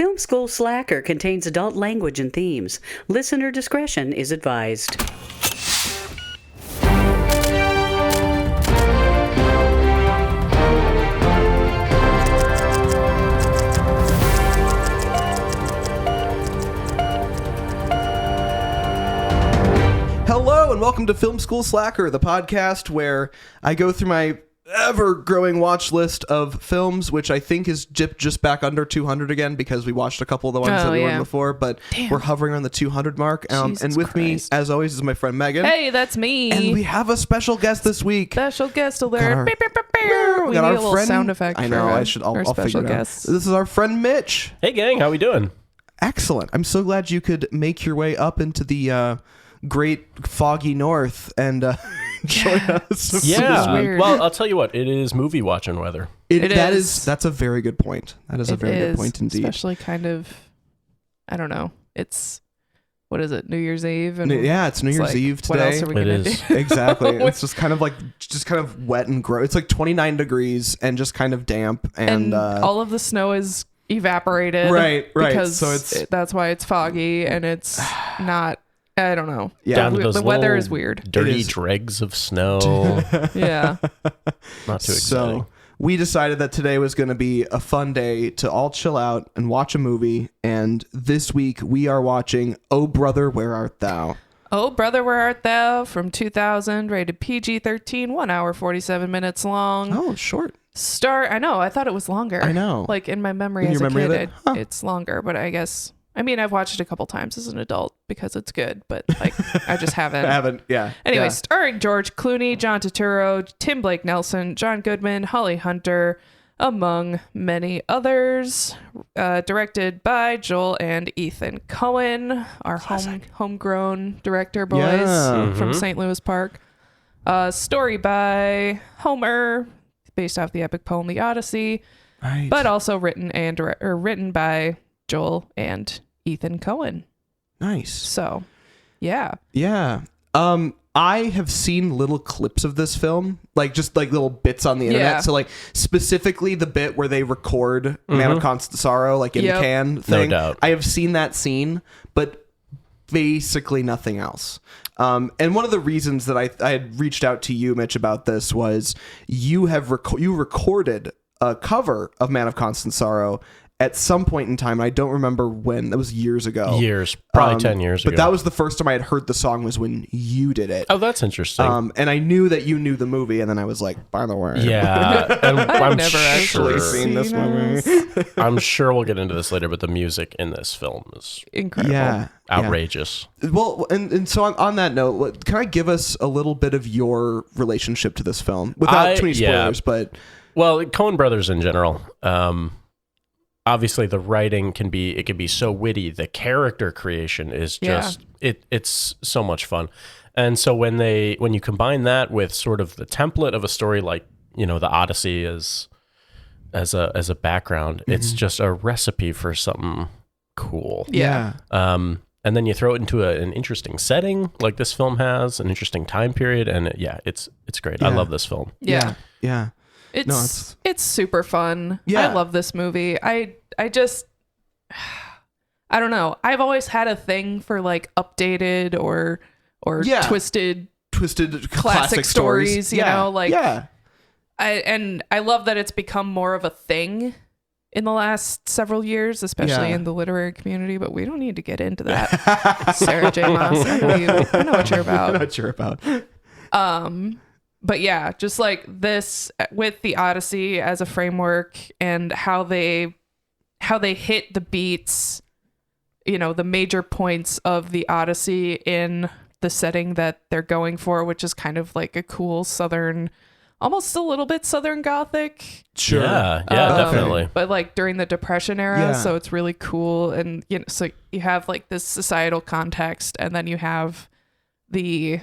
Film School Slacker contains adult language and themes. Listener discretion is advised. Hello and welcome to Film School Slacker, the podcast where I go through my ever-growing watch list of films, which I think is just back under 200 again because we watched a couple of the ones that we weren't before, but we're hovering around the 200 mark. And with me, as always, is my friend Megan. Hey, that's me. And we have a special guest this week. Special guest alert. We got our need a little friend, sound effect. I know. I'll figure it out. This is our friend Mitch. Hey, gang. How we doing? Excellent. I'm so glad you could make your way up into the great foggy north and join us. Yeah. Well, I'll tell you what. It is movie watching weather. That's a very good point. That is a very good point indeed. Especially kind of, I don't know. It's, what is it? New Year's Eve? And it's New Year's Eve today. What else are we going to do? Exactly. It's just kind of wet and gross. It's like 29 degrees and just kind of damp. And all of the snow is evaporated. Right. Because so that's why it's foggy and it's not. I don't know. Yeah, the weather is weird. Dirty dregs of snow. Yeah. Not too exciting. So we decided that today was going to be a fun day to all chill out and watch a movie. And this week we are watching Oh Brother, Where Art Thou? Oh Brother, Where Art Thou? From 2000, rated PG-13, 1 hour 47 minutes long. Oh, short. I know. I thought it was longer. I know. Like in my memory as a kid, it's longer. But I guess, I've watched it a couple times as an adult because it's good. But like, I just haven't. Anyway, starring George Clooney, John Turturro, Tim Blake Nelson, John Goodman, Holly Hunter, among many others. Directed by Joel and Ethan Coen, our homegrown director boys from St. Louis Park. Story by Homer, based off the epic poem The Odyssey, right. But also written by Joel and Ethan Coen. Nice. So, yeah. I have seen little clips of this film, like little bits on the internet. Yeah. So like specifically the bit where they record Man of Constant Sorrow, like in the can thing. No doubt. I have seen that scene, but basically nothing else. And one of the reasons that I had reached out to you, Mitch, about this was you recorded a cover of Man of Constant Sorrow at some point in time. I don't remember when. That was years ago. Probably 10 years ago. But that was the first time I had heard the song was when you did it. Oh, that's interesting. And I knew that you knew the movie, and then I was like, by the way. Yeah. And I've never actually seen this movie. I'm sure we'll get into this later, but the music in this film is incredible. Outrageous. Yeah. Well, and so on that note, can I give us a little bit of your relationship to this film? Without too many spoilers, but... Well, Coen brothers in general, obviously the writing can be so witty. The character creation is just it's so much fun. And so when you combine that with sort of the template of a story like, the Odyssey as a background, it's just a recipe for something cool. Yeah. And then you throw it into an interesting setting like this film has, an interesting time period, and it's great. Yeah. I love this film. Yeah. It's super fun. Yeah. I love this movie. I just, I don't know. I've always had a thing for like updated or twisted classic stories, you know, like, I love that it's become more of a thing in the last several years, especially in the literary community, but we don't need to get into that. Sarah J. Maas, I know what you're about. But yeah, just like this with the Odyssey as a framework and how they hit the beats, the major points of the Odyssey in the setting that they're going for, which is kind of like a cool Southern, almost a little bit Southern Gothic. Sure. Yeah, definitely. But like during the Depression era, so it's really cool. And so you have like this societal context, and then you have the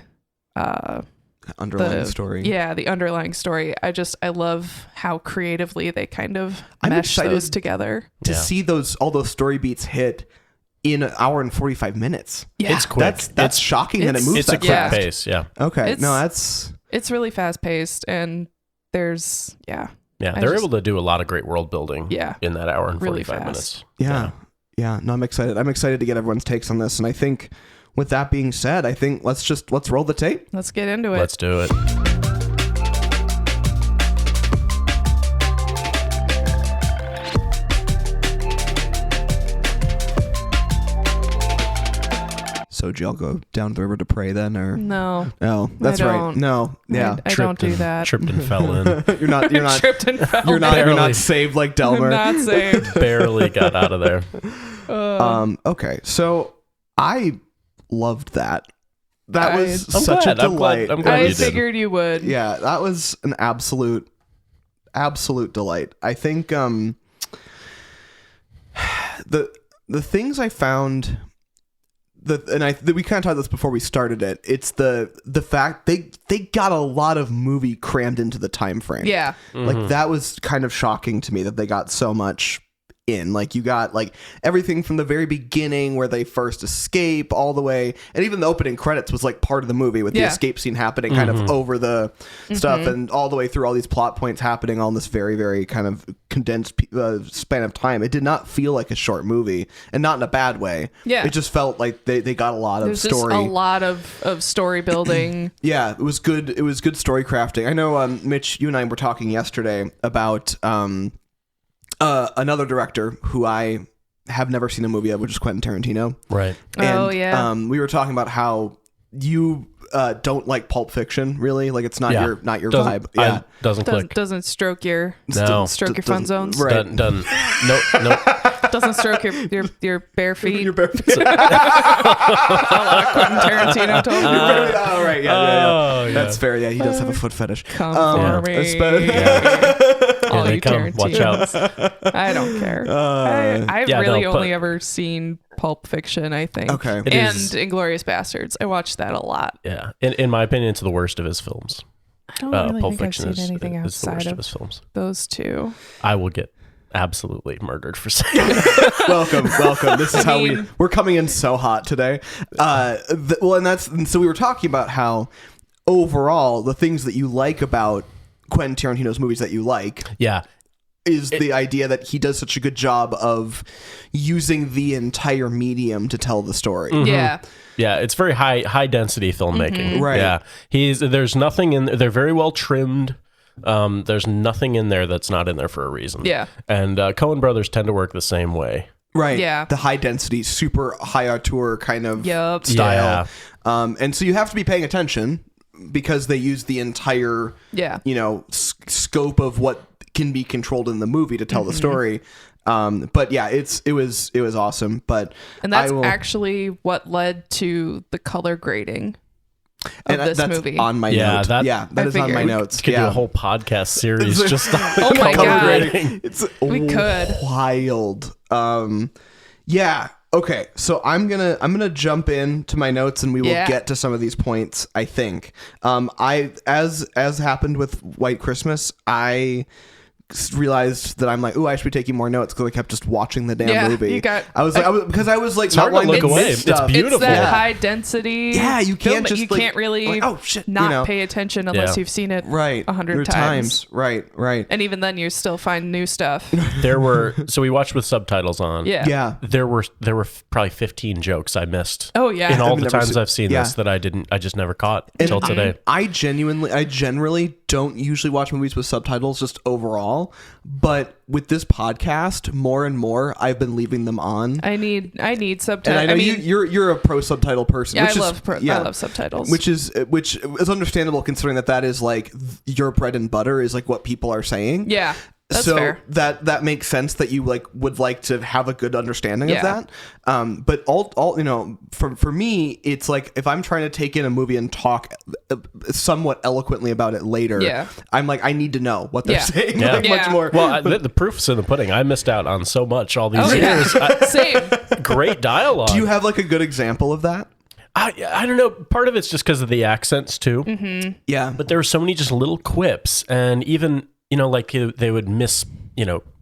underlying story. Yeah, the underlying story. I love how creatively they kind of mesh those together. To see all those story beats hit in an hour and 45 minutes. Yeah. It's quick. That's shocking that it moves that quick fast. pace, yeah. Okay. It's really fast paced, and there's they're able to do a lot of great world building in that hour and 45 minutes. Yeah. Yeah, no, I'm excited. I'm excited to get everyone's takes on this. And I think with that being said, I think let's roll the tape. Let's get into it. Let's do it. So do y'all go down the river to pray then, or no? No, that's right. don't. No, yeah, I don't do that. Tripped and fell in. you're not Tripped and fell. you're Barely. not saved like Delmer. I'm not saved. Barely got out of there. Okay, so I loved that. That was such a glad. delight. I'm glad I you did. figured you would. Yeah, that was an absolute delight. I think the things I found. We kind of talked about this before we started it. It's the fact they got a lot of movie crammed into the time frame. Yeah. Like that was kind of shocking to me that they got so much in. Like you got like everything from the very beginning where they first escape all the way, and even the opening credits was like part of the movie with the escape scene happening kind of over the stuff, and all the way through all these plot points happening on this very, very kind of condensed span of time. It did not feel like a short movie, and not in a bad way. Yeah. It just felt like they got a lot of story. Just a lot of story building. Yeah, it was good. It was good story crafting. I know, Mitch, you and I were talking yesterday about another director who I have never seen a movie of, which is Quentin Tarantino. Right. And, we were talking about how you don't like Pulp Fiction, really. Like it's not your vibe. Yeah, doesn't click. Doesn't stroke your No. fun zones. Right. Done. Nope. Doesn't stroke your bare feet. Your bare feet. Quentin Tarantino told me. Oh, right. Yeah. Oh, yeah. That's fair. Yeah, he does have a foot fetish. Come for me. All they you come. Watch Tarantinos. out. I don't care. I've really no, only ever seen Pulp Fiction, I think. Okay. It And is- Inglourious Bastards. I watched that a lot. Yeah. In my opinion, it's the worst of his films. I don't really Pulp think I've Fiction seen anything is the worst outside of his of films. those two. I will get absolutely murdered for saying that. welcome. This is how we're coming in so hot today. And so we were talking about how overall the things that you like about Quentin Tarantino's movies that you like Yeah. is the idea that he does such a good job of using the entire medium to tell the story. Yeah. Yeah, it's very high density filmmaking. Right. Yeah. There's nothing in they're very well trimmed. There's nothing in there that's not in there for a reason. Yeah. And Coen brothers tend to work the same way. Right. Yeah. The high density, super high auteur kind of Yup. style. And so you have to be paying attention because they use the entire, scope of what can be controlled in the movie to tell the story. But yeah, it was awesome. But And that's actually what led to the color grading of this that's movie. on my note. that is on my notes. Could do a whole podcast series just on Oh my color God. grading. It's We could. wild. Yeah. Okay. So I'm gonna jump into my notes and we will get to some of these points. I think. As happened with White Christmas, I realized that I'm like, ooh, I should be taking more notes because I kept just watching the damn movie. I was like, hard to look away. Stuff. It's beautiful. It's that Yeah. high density. Yeah, you can't film. just You like, can't really like, oh shit, not pay attention unless you've seen it right 100 times. Right. And even then, you still find new stuff. So we watched with subtitles on. Yeah. There were probably 15 jokes I missed. Oh yeah. In all I've the never times seen- I've seen yeah. this that I just never caught until today. I generally don't usually watch movies with subtitles just overall, but with this podcast, more and more I've been leaving them on. I need subtitles. And I know you're a pro subtitle person. Yeah, which I love subtitles. Which is understandable considering that is like your bread and butter is like what people are saying. Yeah. That's so fair. that makes sense that you like would like to have a good understanding of that. But all for me, it's like if I'm trying to take in a movie and talk somewhat eloquently about it later, I'm like, I need to know what they're saying much more. Well, the proof's in the pudding. I missed out on so much all these years. Same. Great dialogue. Do you have like a good example of that? I don't know. Part of it's just because of the accents too. Mm-hmm. Yeah. But there were so many just little quips, and even like they would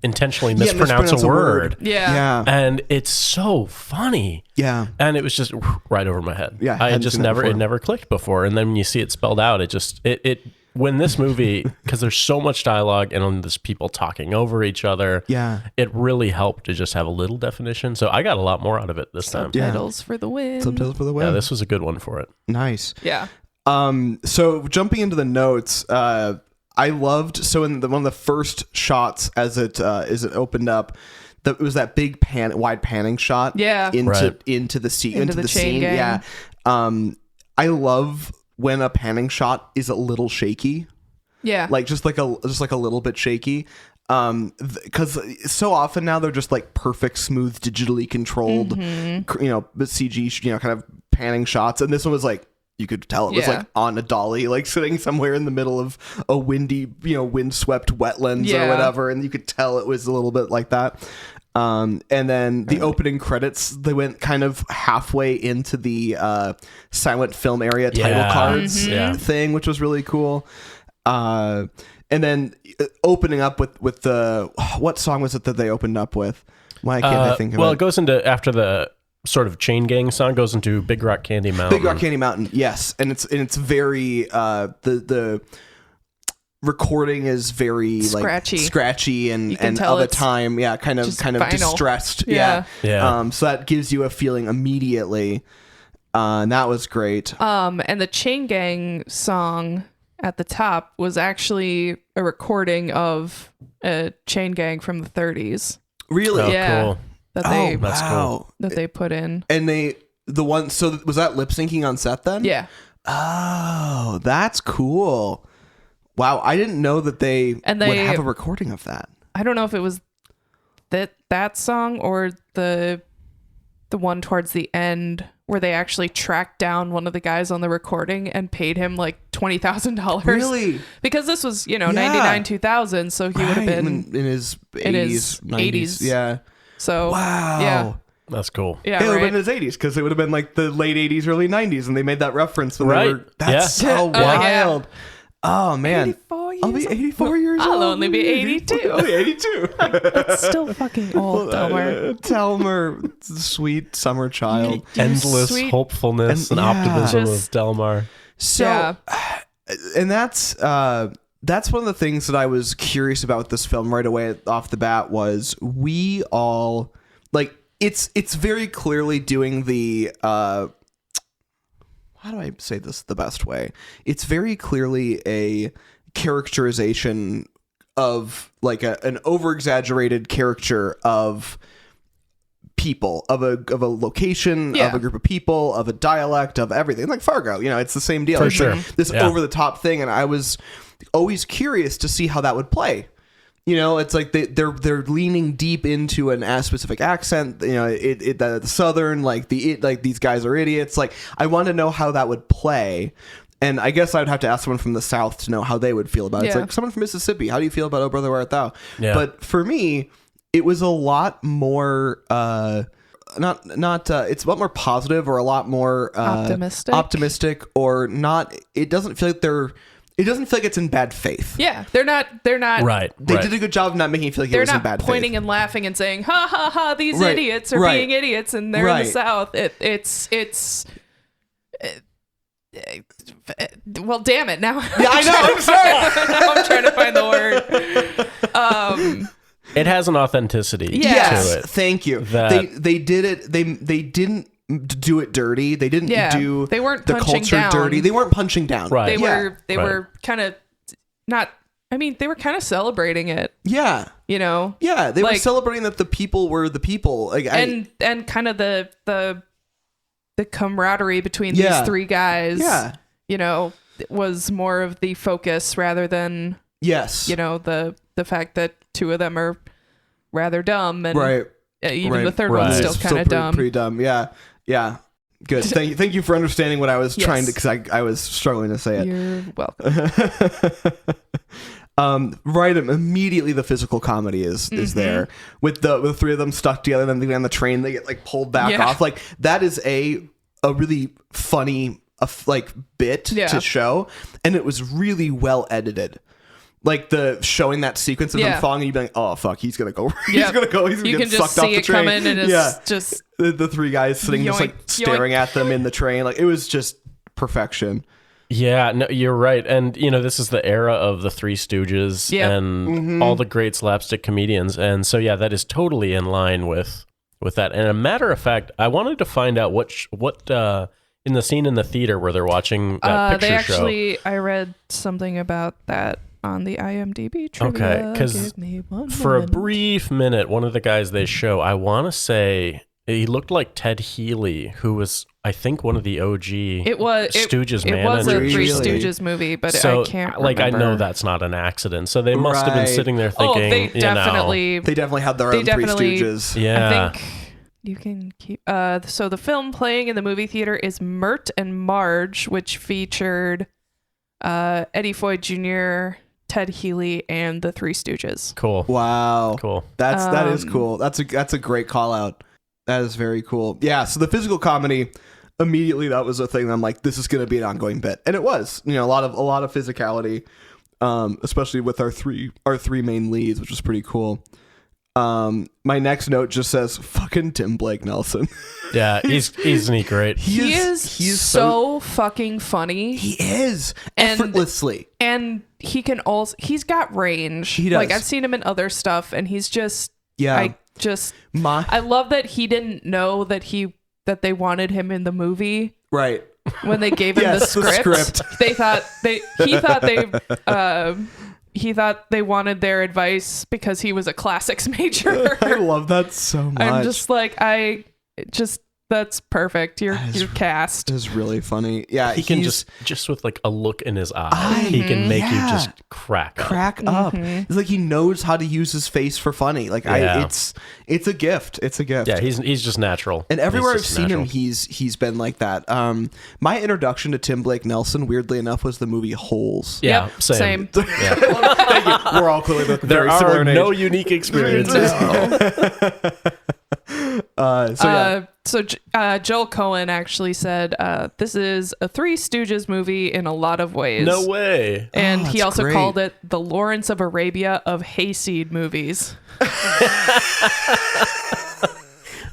intentionally mispronounce a word. Yeah. And it's so funny. Yeah. And it was just right over my head. Yeah, I hadn't just seen that it before. never clicked before. And then when you see it spelled out, it when this movie, because there's so much dialogue and on this people talking over each other, it really helped to just have a little definition. So I got a lot more out of it this time. Subtitles for the win. Subtitles for the win. Yeah, this was a good one for it. Nice. Yeah. So jumping into the notes, I loved, so in one of the first shots as it opened up, it was that big wide panning shot into the scene, into the scene. Gang. Yeah. I love when a panning shot is a little shaky. Yeah. Like just like a little bit shaky. Because so often now they're just like perfect, smooth, digitally controlled, CG, kind of panning shots. And this one was like, you could tell it was like on a dolly, like sitting somewhere in the middle of a windy, windswept wetlands or whatever. And you could tell it was a little bit like that. And then the opening credits, they went kind of halfway into the silent film area title cards thing, which was really cool. And then opening up with the, what song was it that they opened up with? Why can't I think of it? Well, it goes into, after the sort of Chain Gang song, goes into Big Rock Candy Mountain. Big Rock Candy Mountain, yes. And it's very, the recording is very scratchy and of a time, kind of distressed. Yeah. So that gives you a feeling immediately. And that was great. And the Chain Gang song at the top was actually a recording of a Chain Gang from the 30s. Really? Oh, cool. That's cool. That they put in. And so was that lip syncing on set then? Yeah. Oh, that's cool. Wow, I didn't know that they would have a recording of that. I don't know if it was that song or the one towards the end where they actually tracked down one of the guys on the recording and paid him like $20,000. Really? Because this was, 99, 2000, so he would have been in his 80s, 90s. Yeah. So, wow. Yeah. That's cool. Yeah, it would have been in his 80s because it would have been like the late 80s, early 90s, and they made that reference. When that's so wild. Oh, man. 84 years I'll be 84 years old. I'll only be 82. I'll be 82. That's still fucking old, Delmer. Delmer, sweet summer child. Endless hopefulness and optimism of Delmar. So, and that's one of the things that I was curious about with this film right away off the bat was we all, like, it's very clearly doing the... how do I say this the best way? It's very clearly a characterization of like an over-exaggerated caricature of people, of a location, of a group of people, of a dialect, of everything. Like Fargo, it's the same deal. For it's sure. like this over-the-top thing, and I was always curious to see how that would play. It's like they're leaning deep into an specific accent. The Southern, these guys are idiots. Like, I want to know how that would play, and I guess I would have to ask someone from the South to know how they would feel about it. It's like someone from Mississippi. How do you feel about "Oh Brother, Where Art Thou"? Yeah. But for me, it was a lot more it's a lot more positive or a lot more optimistic or not. It doesn't feel like it doesn't feel like it's in bad faith. Yeah, they're not. Right. They did a good job of not making it feel like it was in bad faith. They're not pointing and laughing and saying, "Ha ha ha! These idiots are being idiots," and they're in the South. Well, damn it! Now, I know. I'm sorry. Now I'm trying to find the word. It has an authenticity. Yes, to it. Thank you. They did it. They didn't do it dirty. They didn't do they weren't the punching culture down. dirty. They weren't punching down. Right. They were kind of not. I mean, they were kind of celebrating it. Yeah. Yeah, they were celebrating that the people were the people. Like, and kind of the camaraderie between these three guys. Yeah. Was more of the focus rather than the fact that two of them are rather dumb and the third one's still kind of dumb. Pretty dumb. Yeah. Good. Thank you for understanding what I was trying to, because I was struggling to say it. You're welcome. Immediately the physical comedy is there with the three of them stuck together, and then on the train they get like pulled back off. Like, that is a really funny bit to show, and it was really well edited. Like, the showing that sequence of them falling, and you'd be like, "Oh fuck, he's gonna go! He's gonna get sucked off the train." Coming, and it's just the three guys sitting just like staring at them in the train. Like, it was just perfection. Yeah, no, you're right. And, this is the era of the Three Stooges and all the great slapstick comedians. And so, yeah, that is totally in line with that. And a matter of fact, I wanted to find out what in the scene in the theater where they're watching that picture show. I read something about that on the IMDb trivia. Okay, because for a brief minute, one of the guys they show, I want to say he looked like Ted Healy, who was, I think, one of the OG Stooges managers. It was a Three Stooges movie, but I can't remember. I know that's not an accident. So they must have been sitting there thinking, they definitely had their own Three Stooges. Yeah. I think you can keep... so the film playing in the movie theater is Mert and Marge, which featured Eddie Foy Jr., Ted Healy, and the Three Stooges. Cool. Wow. Cool. That is cool. That's a great call out. That is very cool. Yeah. So the physical comedy, immediately that was a thing. I'm like, this is going to be an ongoing bit, and it was. A lot of physicality, especially with our three main leads, which was pretty cool. My next note just says fucking Tim Blake Nelson. Yeah, isn't he great? He is so fucking funny. He is effortlessly, and he's got range. He does. Like, I've seen him in other stuff, and he's just I love that he didn't know that they wanted him in the movie. Right. When they gave him the script. He thought they wanted their advice because he was a classics major. I love that so much. I'm just like, that's perfect. You're cast. It's really funny. Yeah, he can just with like a look in his eye, he can make you just crack up. It's like he knows how to use his face for funny. Like it's a gift. It's a gift. Yeah, he's just natural. And everywhere I've seen him, he's been like that. My introduction to Tim Blake Nelson, weirdly enough, was the movie Holes. Yeah, yep, same. Yeah. Thank you. We're all clearly there are no unique experiences. So Joel Cohen actually said, this is a Three Stooges movie in a lot of ways. No way. And he also called it the Lawrence of Arabia of hayseed movies.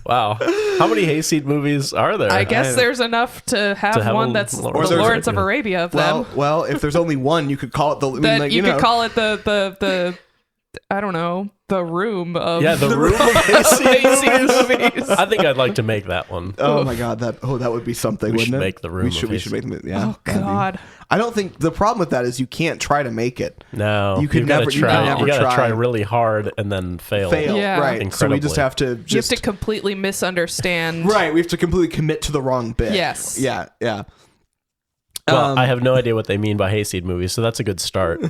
Wow. How many hayseed movies are there? I guess there's enough to have one that's the Lawrence of Arabia of them. Well, if there's only one, you could call it you could call it the I don't know, the room of the room of hayseed movies. I think I'd like to make that one. Oh my god, that would be something. We wouldn't should it? make the room. We should make them. Yeah. Oh god. I don't think the problem with that is you can't try to make it. No, you can never try. You gotta try really hard and then fail. Yeah. Right. Incredibly. So we just have to. You have to completely misunderstand. Right. We have to completely commit to the wrong bit. Yes. Yeah. Yeah. Well, I have no idea what they mean by hayseed movies, so that's a good start.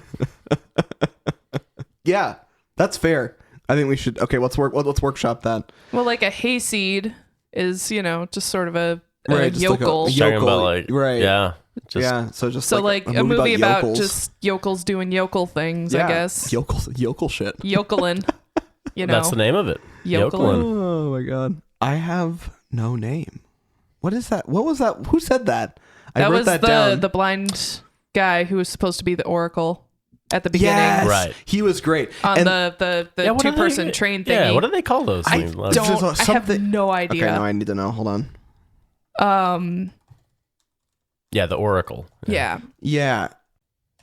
Yeah, that's fair. I think we should. Okay, let's workshop that. Well, like a hayseed is, just sort of a Like yokel. a yokel, right? Yeah. So like a movie about just yokels doing yokel things, I guess. Yokel shit. Yokelin. That's the name of it. Yokelin. Oh my god. I have no name. What is that? What was that? Who said that? That was the blind guy who was supposed to be the Oracle at the beginning. Yes, right. He was great. On the two-person train thing. Yeah, what do they call those things? I have no idea. Okay, no, I need to know. Hold on. Yeah, the Oracle. Yeah. Yeah.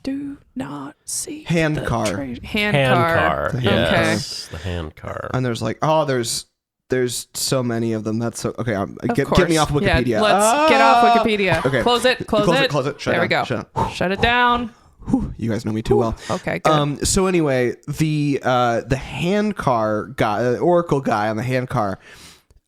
Do not see hand car. Hand car. Yes, the hand car. And there's there's so many of them. That's so okay. Get me off Wikipedia. Yeah, let's get off Wikipedia. Okay. Close it. Close it. There we go. Shut it down. Whew, you guys know me too well. Okay, good. So anyway, the hand car guy, Oracle guy on the hand car.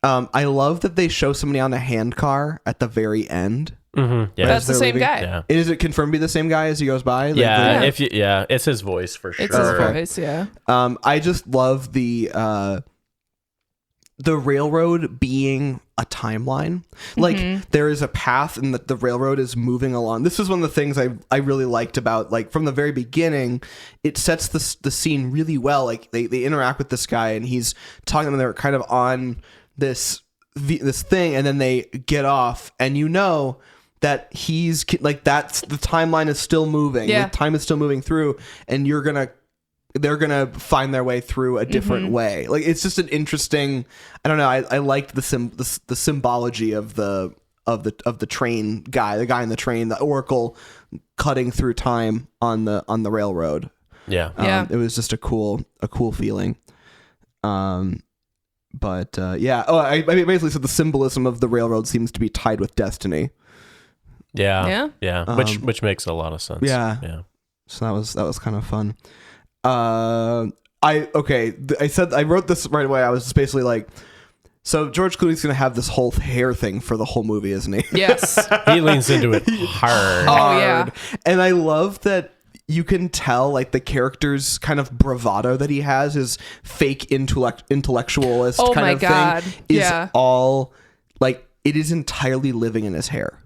I love that they show somebody on the hand car at the very end. Mm-hmm. Yeah, that's the same guy. Yeah. Is it confirmed to be the same guy as he goes by? It's his voice for sure. It's his voice, yeah. I just love the railroad being a timeline. Like there is a path and the railroad is moving along. This is one of the things I really liked about, like, from the very beginning, it sets the scene really well. Like they interact with this guy and he's talking to them. They're kind of on this thing and then they get off and that he's like, that's the timeline is still moving. Yeah. The time is still moving through and they're gonna find their way through a different way. Like it's just an interesting. I don't know. I liked the symbology of the the train guy, the guy in the train, the Oracle cutting through time on the railroad. Yeah. It was just a cool feeling. But I basically said the symbolism of the railroad seems to be tied with destiny. Yeah. Which makes a lot of sense. Yeah. So that was kind of fun. I wrote this right away. I was just basically like, so George Clooney's gonna have this whole hair thing for the whole movie, isn't he? Yes. He leans into it hard. Oh yeah. And I love that you can tell like the character's kind of bravado that he has, his fake intellectualist kind of thing is all like it is entirely living in his hair.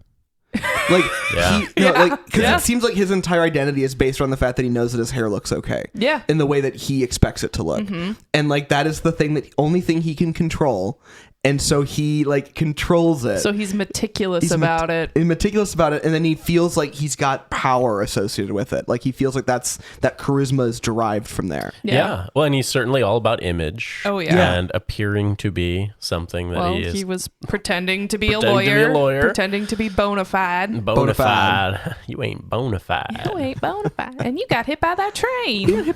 Like because it seems like his entire identity is based on the fact that he knows that his hair looks okay. Yeah. In the way that he expects it to look. And like that is the thing that only thing he can control. And so he like controls it. So he's meticulous about it. Meticulous about it, and then he feels like he's got power associated with it. Like he feels like that charisma is derived from there. Yeah. Well, and he's certainly all about image. Oh yeah. And appearing to be something that he is. He was pretending to be a lawyer. Pretending to be bona fide. Bona fide. You ain't bona fide. You ain't bona fide. And you got hit by that train.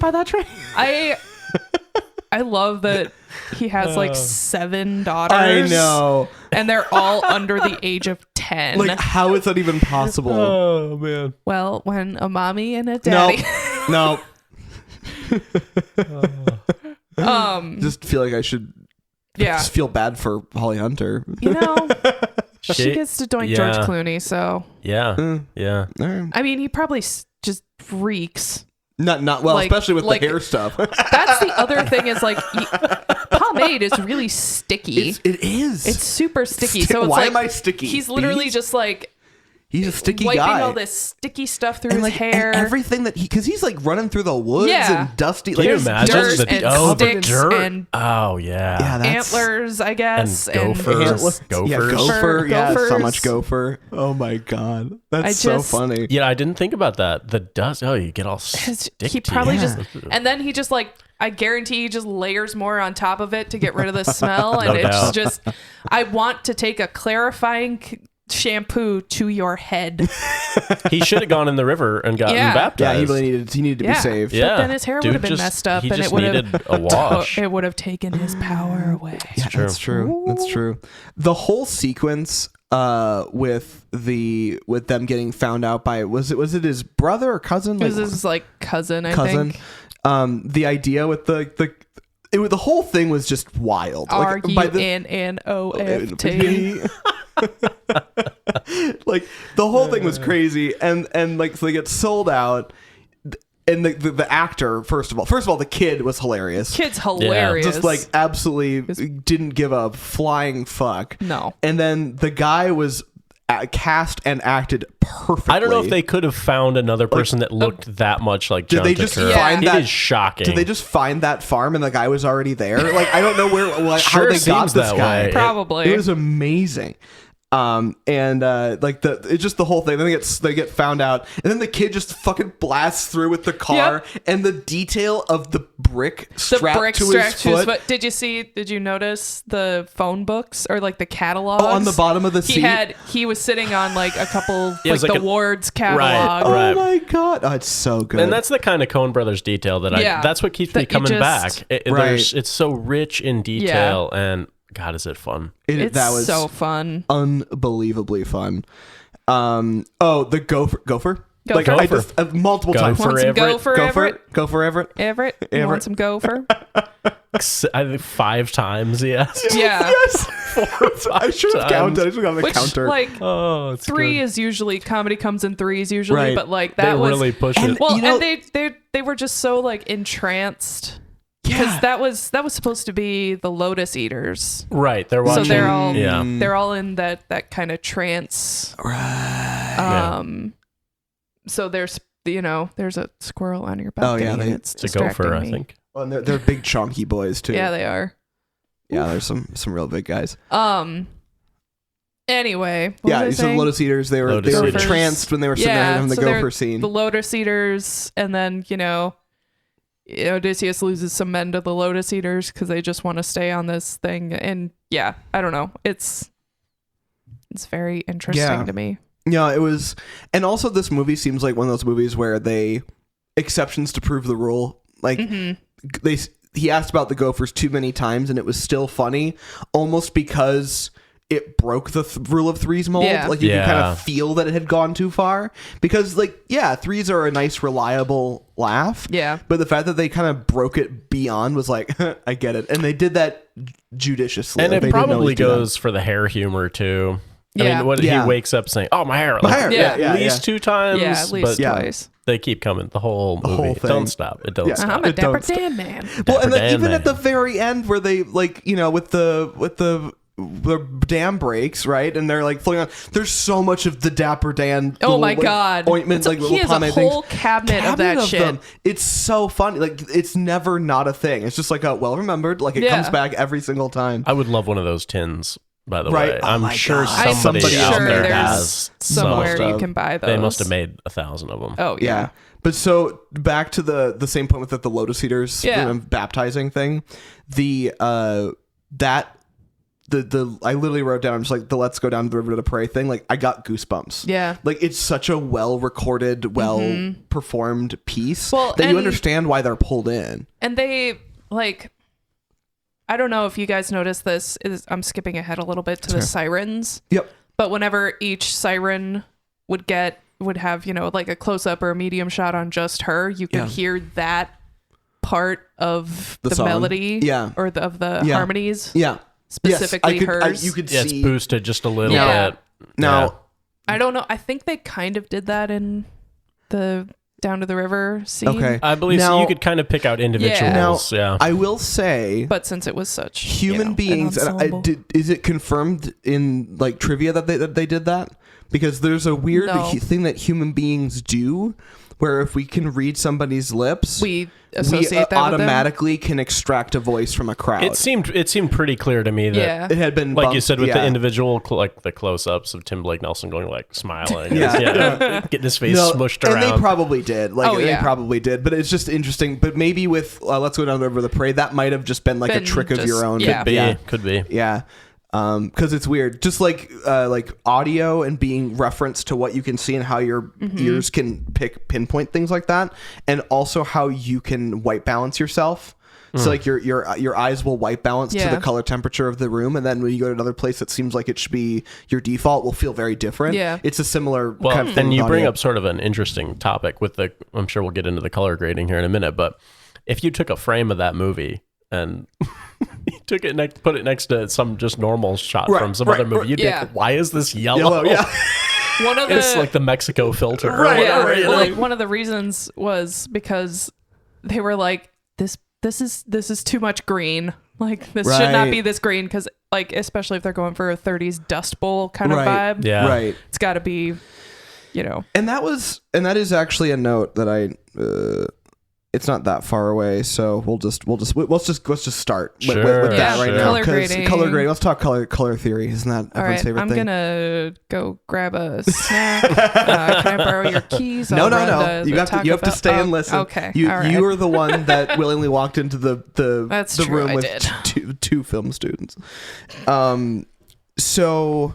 I love that he has like 7 daughters. I know. And they're all under the age of 10. Like, how is that even possible? Oh, man. Well, when a mommy and a daddy. Nope. Just feel like I should just feel bad for Holly Hunter. You know, she gets to doink George Clooney, so. Yeah. Yeah. I mean, he probably just reeks. Not well, like, especially with the hair stuff. That's the other thing is like pomade is really sticky. It is. It's super sticky. So it's why am I sticky? He's literally just like he's a sticky wiping guy. all this sticky stuff through his hair. And everything that because he's like running through the woods and dusty. Can you imagine the dirt? And that's antlers, I guess. And gophers. Gopher. Yeah, so much gopher. Oh my god, that's so funny. Yeah, I didn't think about that. The dust. Oh, you get all sticky. He probably and then he just like. I guarantee he just layers more on top of it to get rid of the smell. And it's just, I want to take a clarifying shampoo to your head. He should have gone in the river and gotten baptized. Yeah, he really needed to be saved. Yeah. But then his hair would have been messed up, and it would have a wash. It would have taken his power away. Yeah, that's true. That's true. The whole sequence with them getting found out by was it his brother or cousin? It was his like cousin, I think. The idea with the whole thing was just wild. RUNNOFT. Like the whole thing was crazy, and like so they get sold out, and the actor first of all the kid was hilarious. Kid's hilarious. Just like absolutely didn't give a flying fuck. No. And then the guy was cast and acted perfectly. I don't know if they could have found another person that looked that much like John Did they just Tucker. find that? It is shocking. Did they just find that farm and the guy was already there? Like I don't know how they got this guy. Probably. It was amazing. It's just the whole thing. Then they get found out, and then the kid just fucking blasts through with the car, and the detail of the brick strapped to his foot. Did you notice the phone books or like the catalogs? Oh, on the bottom of the seat. He was sitting on like a couple the Ward's catalog. Right. Oh my god, it's so good. And that's the kind of Coen Brothers detail that's what keeps me coming back. It's so rich in detail and. God, is it fun? That was so fun. Unbelievably fun. The Gopher? Like Gopher. I just multiple times. Gopher Everett. Gopher Everett. Everett. You want some Gopher? I think 5 times, yes. Yeah. Yes. 4 times. I should have counted. I should have the counter. Like, it's 3 good. is usually, comedy comes in 3s usually, right. but like that was. They really push it. Well, and they were just so like entranced. Because that was supposed to be the Lotus Eaters, right? They're watching. So they're all in that kind of trance, right? So there's a squirrel on your balcony. Oh yeah, it's a gopher, I think. Well, and they're big chunky boys too. Yeah, they are. Yeah, there's some real big guys. Anyway, so the Lotus Eaters, they were tranced when they were sitting there having the gopher scene. The Lotus Eaters, and then Odysseus loses some men to the Lotus Eaters because they just want to stay on this thing. And I don't know. It's It's very interesting to me. Yeah, it was. And also this movie seems like one of those movies where they exceptions to prove the rule. Like he asked about the Gophers too many times and it was still funny almost because it broke the rule of threes mold. Like you can kind of feel that it had gone too far because threes are a nice reliable laugh. Yeah. But the fact that they kind of broke it beyond was like, I get it. And they did that judiciously. And it probably goes for the hair humor too. I mean, he wakes up saying, "Oh, my hair!" At least 2 times. Yeah, at least twice. They keep coming. The whole movie. Don't stop. It don't stop. I'm a Dapper Dan man. Well, and then even at the very end, where they with the dam breaks, right, and they're like floating on. There's so much of the Dapper Dan. Oh my god! Ointment, he has a whole cabinet of that shit. Them. It's so funny. Like it's never not a thing. It's just like a well remembered. Like it comes back every single time. I would love one of those tins. By the way, I'm sure somebody out there has somewhere you can buy those. They must have made 1,000 of them. Oh yeah. But so back to the same point with the Lotus Eaters baptizing thing. I literally wrote down just like the let's go down the river to pray thing. Like I got goosebumps. Yeah. Like it's such a well recorded, well performed piece that you understand why they're pulled in. And they I don't know if you guys noticed this. I'm skipping ahead a little bit to the sirens. Yep. But whenever each siren would have, like a close up or a medium shot on just her, you could hear that part of the melody or of the harmonies. Yeah. Specifically hers. You could see. It's boosted just a little bit. Now, I don't know. I think they kind of did that in the down to the river scene. Okay. I believe so. You could kind of pick out individuals. Now, I will say, but since it was such human beings, is it confirmed in like trivia that they did that? Because there's a weird thing that human beings do, where if we can read somebody's lips, we associate that automatically can extract a voice from a crowd. It seemed pretty clear to me that it had been like you said with the individual like the close-ups of Tim Blake Nelson going like smiling, getting his face smushed around. And they probably did, they probably did. But it's just interesting. But maybe with Let's Go Down the River to Pray, that might have just been like a trick of your own. Could be. Yeah. Because it's weird, just like audio and being referenced to what you can see and how your ears can pinpoint things like that, and also how you can white balance yourself. So like your eyes will white balance to the color temperature of the room, and then when you go to another place that seems like it should be your default, will feel very different. Yeah, it's a similar kind of thing. And you bring up sort of an interesting topic with I'm sure we'll get into the color grading here in a minute, but if you took a frame of that movie and you took it put it next to some just normal shot from some other movie, you'd think, why is this yellow? It's like the Mexico filter. Like one of the reasons was because they were like, this is too much green. Like this should not be this green, because like especially if they're going for a 30s Dust Bowl kind of vibe. Yeah. Right. It's got to be, And that is actually a note that I. It's not that far away, so let's just start with that right now. Color grading. Color grading. Let's talk color theory. Isn't that everyone's favorite thing? I'm gonna go grab a snack. Can I borrow your keys? No. You have to stay and listen. Okay. You are the one that willingly walked into the room with two film students. So.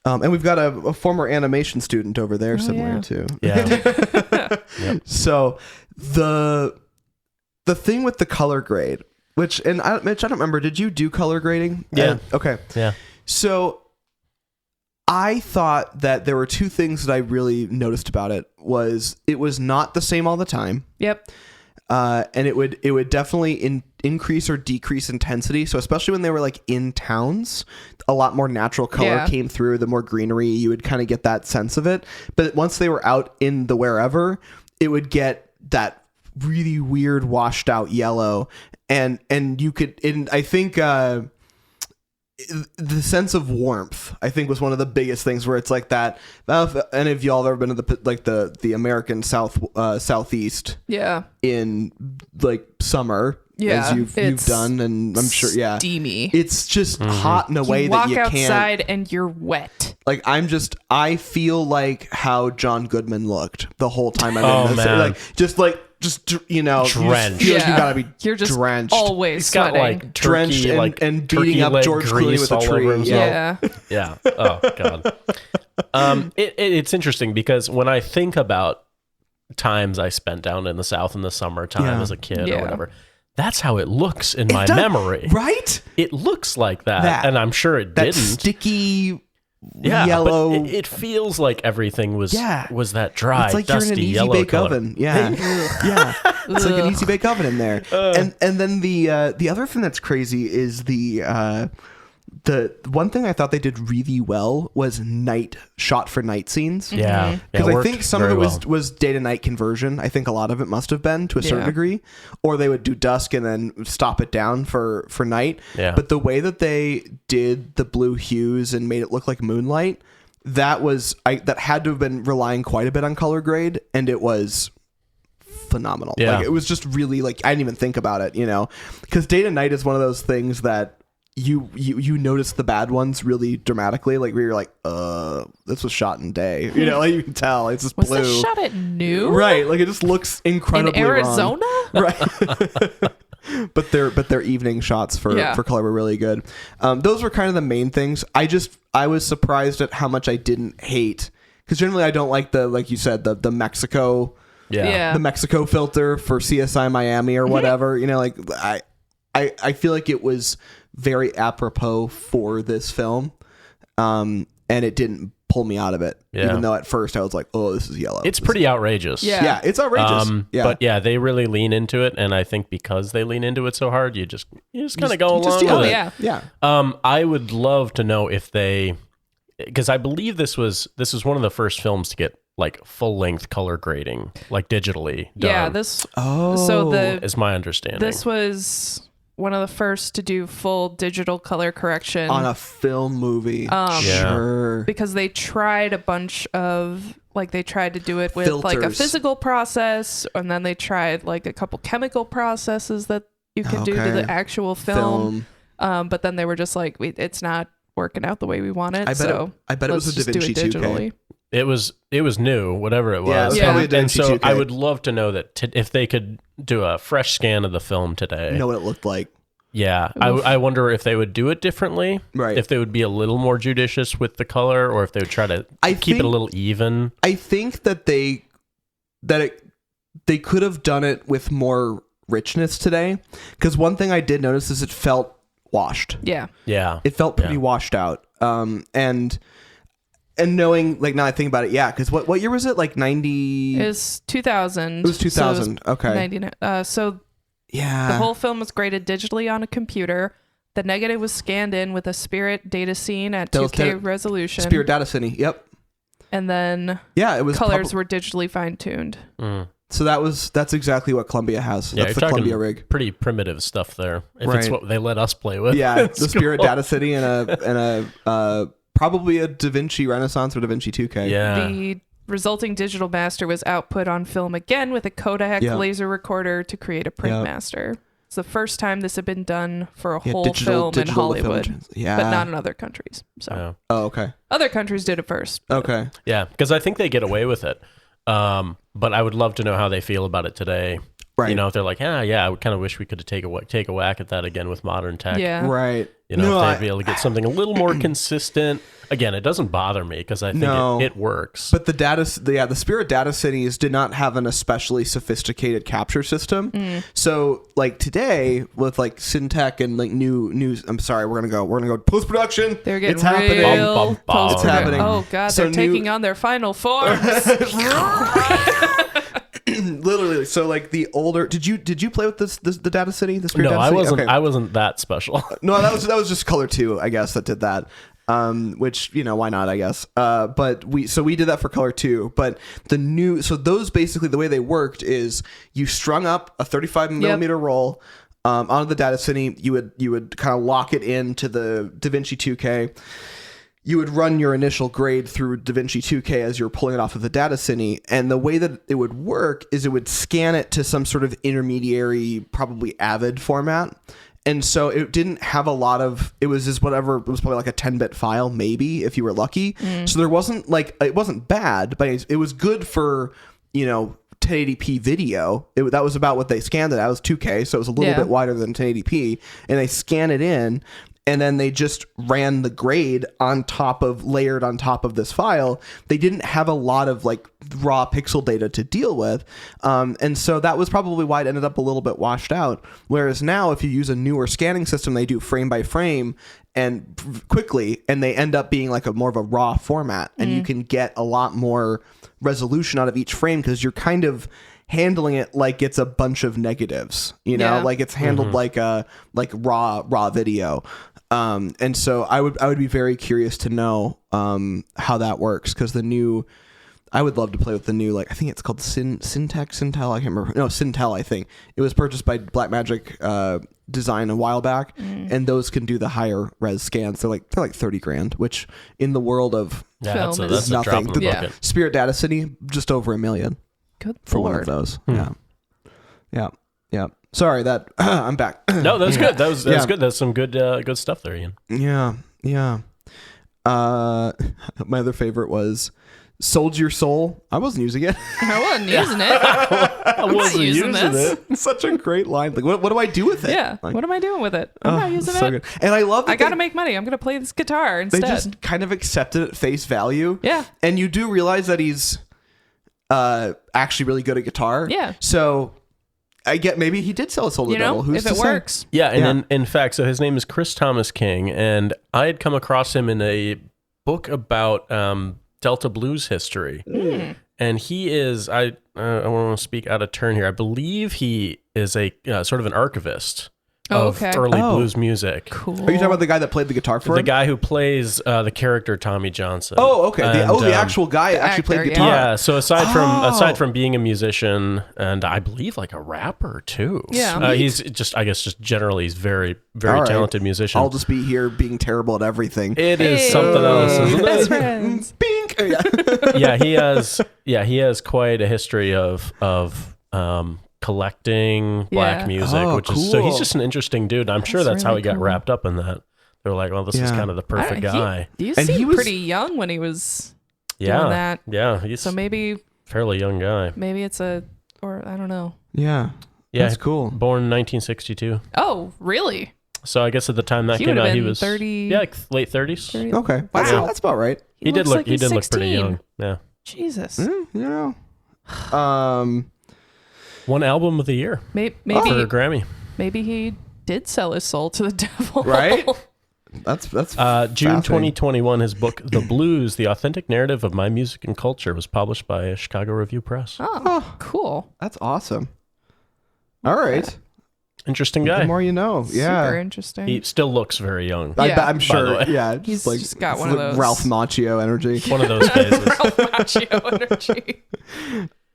And we've got a former animation student over there somewhere too. Yeah. Yep. So the thing with the color grade, Mitch, I don't remember. Did you do color grading? Yeah. Okay. Yeah. So I thought that there were two things that I really noticed about it. It was not the same all the time. Yep. And it would definitely increase or decrease intensity. So especially when they were like in towns, a lot more natural color came through. The more greenery, you would kind of get that sense of it. But once they were out in the wherever, it would get that really weird washed out yellow, and you could. And I think the sense of warmth, I think, was one of the biggest things where it's like that. If any of y'all have ever been to the American southeast, in like summer, as you've done, and I'm sure, steamy. It's just hot in a way that you can't. Walk outside and you're wet. Like I feel like how John Goodman looked the whole time I'm in this. Man. Like just like just you know, drenched. You just feel like you gotta be You're just drenched. always He's got sweating. like Drenched turkey, and- like and beating turkey up leg George Clooney grease with a all tree. over himself. Yeah. Yeah. Oh god. It's interesting because when I think about times I spent down in the South in the summertime as a kid or whatever, that's how it looks in my memory. Right? It looks like that, and I'm sure it that didn't. sticky Yeah, yellow. but it feels like everything was that dry, It's like dusty you're in an easy yellow bake color. oven. Yeah, yeah. It's like an easy bake oven in there. And then the other thing that's crazy is the one thing I thought they did really well was shot for night scenes. Yeah, Because I think some of it well. was day to night conversion. I think a lot of it must have been to a certain degree, or they would do dusk and then stop it down for night. Yeah. But the way that they did the blue hues and made it look like moonlight, that had to have been relying quite a bit on color grade, and it was phenomenal. Yeah. Like, it was just really like, I didn't even think about it, because day to night is one of those things that you notice the bad ones really dramatically, like where you're like, this was shot in day, like you can tell it's just Was blue. this shot at noon? Right, like it just looks incredibly In Arizona? wrong. Right. but their evening shots for color were really good. Those were kind of the main things. I was surprised at how much I didn't hate, because generally I don't like like you said, the Mexico the Mexico filter for CSI Miami or whatever. Like I feel like it was very apropos for this film, and it didn't pull me out of it. Even though at first I was like, oh, this is yellow. It's pretty outrageous. Yeah, it's outrageous. But they really lean into it, and I think because they lean into it so hard, you just kind of go along with it. Yeah. I would love to know if because I believe this was one of the first films to get like full length color grading, like digitally done. Yeah, is my understanding. This was one of the first to do full digital color correction on a film movie. Sure. Because they tried a bunch of, like, they tried to do it with filters. like a physical process, and then they tried like a couple chemical processes that you could do to the actual film. But then they were just like, it's not working out the way we want it. I bet it was a DaVinci 2K. It was new, whatever it was. Yeah, it was probably a DaVinci and so 2K. I would love to know that if they could do a fresh scan of the film today. Know what it looked like. Yeah, I wonder if they would do it differently. Right. If they would be a little more judicious with the color, or if they would try to keep it a little even. I think that they could have done it with more richness today. Because one thing I did notice is it felt washed. Yeah. It felt pretty washed out. And knowing, like, now I think about it, because what year was it? Like 90? It was 2000. It was 2000. So okay. 99. So yeah, the whole film was graded digitally on a computer. The negative was scanned in with a Spirit data scene at 2K resolution. Spirit data cine. Yep. And then it was colors were digitally fine-tuned. So that's exactly what Columbia has. Yeah, that's the Columbia rig. Pretty primitive stuff there. If it's what they let us play with. Yeah, the Spirit data cine and a probably a DaVinci Renaissance or DaVinci 2K. Yeah. The resulting digital master was output on film again with a Kodak laser recorder to create a print master. It's the first time this had been done for a whole film in Hollywood, but not in other countries. So, oh, okay. Other countries did it first. Okay. Yeah, because I think they get away with it. But I would love to know how they feel about it today. Right. If they're like, I would kind of wish we could take a whack at that again with modern tech. Yeah. Right. If they'd be able to get something a little more consistent. Again, it doesn't bother me because I think it works. But the Spirit data cities did not have an especially sophisticated capture system. So like today with like Syntech and like new I'm sorry, we're gonna go post production. They're getting it's happening. real It's happening. Oh god, they're taking on their final forms. Literally, so like the older. Did you play with the data city? The Spirit no, data I city? wasn't. Okay. I wasn't that special. No, that was just Color 2, I guess, that did that. Which why not? I guess. But we did that for Color 2. But those basically the way they worked is you strung up a 35 millimeter roll onto the data city. You would kind of lock it into the DaVinci 2K. You would run your initial grade through DaVinci 2K as you're pulling it off of the data cine, and the way that it would work is it would scan it to some sort of intermediary, probably Avid format. And so it didn't have a lot of, it was just whatever, it was probably like a 10-bit file, maybe, if you were lucky. So there wasn't it wasn't bad, but it was good for, 10 1080p video. That was about what they scanned it. That was 2K, so it was a little bit wider than 1080p. And they scan it in, and then they just ran the grade layered on top of this file. They didn't have a lot of like raw pixel data to deal with. And so that was probably why it ended up a little bit washed out. Whereas now, if you use a newer scanning system, they do frame by frame and quickly, and they end up being like more of a raw format, and you can get a lot more resolution out of each frame because you're kind of handling it like it's a bunch of negatives, like it's handled like raw video. And so I would be very curious to know how that works, because I would love to play with the new, like, I think it's called Sintel. I can't remember. No, Sintel, I think. It was purchased by Blackmagic Design a while back, and those can do the higher res scans. They're like $30,000, which in the world of that's is a nothing. drop in the bucket. Spirit Data City, just over $1 million. Good for one of those. Yeah. Sorry that I'm back. No, that was good. That was good. That's some good stuff there, Ian. Yeah. My other favorite was Sold Your Soul. I wasn't using it. I wasn't using it. I wasn't using it. Such a great line. Like, what do I do with it? Yeah. Like, what am I doing with it? I'm not using so it. Good. And I love that I got to make money. I'm going to play this guitar instead. They just kind of accepted it at face value. Yeah. And you do realize that he's actually really good at guitar. Yeah. So I get maybe he did sell a Soul to the Devil. Who's if to it say? works. Yeah, and in fact, so his name is Chris Thomas King, and I had come across him in a book about Delta blues history. And he is, I want to speak out of turn here. I believe he is a sort of an archivist of early blues music. Cool. Are you talking about the guy that played the guitar for the him? guy who plays the character Tommy Johnson? Oh, okay. The actual guy actually played guitar. Yeah. So aside from being a musician and I believe like a rapper too. Yeah. He's just generally he's very very talented musician. I'll just be here being terrible at everything. It is something else, isn't it? Best friends. Bink. He has quite a history of collecting black music, which is so he's just an interesting dude. I'm sure that's really how he got wrapped up in that. They're like, well, this is kind of the perfect guy. He seemed pretty young when he was doing that. Yeah, he's so maybe fairly young guy. Maybe it's I don't know. Yeah, that's cool. Born in 1962. Oh, really? So I guess at the time that came out, he was 30. Yeah, like late 30s. 30. Okay, wow, that's about right. He did look pretty young. Yeah. Jesus. One album of the year. Maybe for a Grammy. Maybe he did sell his soul to the devil. Right? That's June 2021. His book "The Blues: The Authentic Narrative of My Music and Culture" was published by Chicago Review Press. Oh, cool. That's awesome. All right. Interesting guy. The more you know. Yeah. Super interesting. He still looks very young. I'm sure. Yeah. He's like, just got one of those Ralph Macchio energy. One of those phases. Ralph Macchio energy.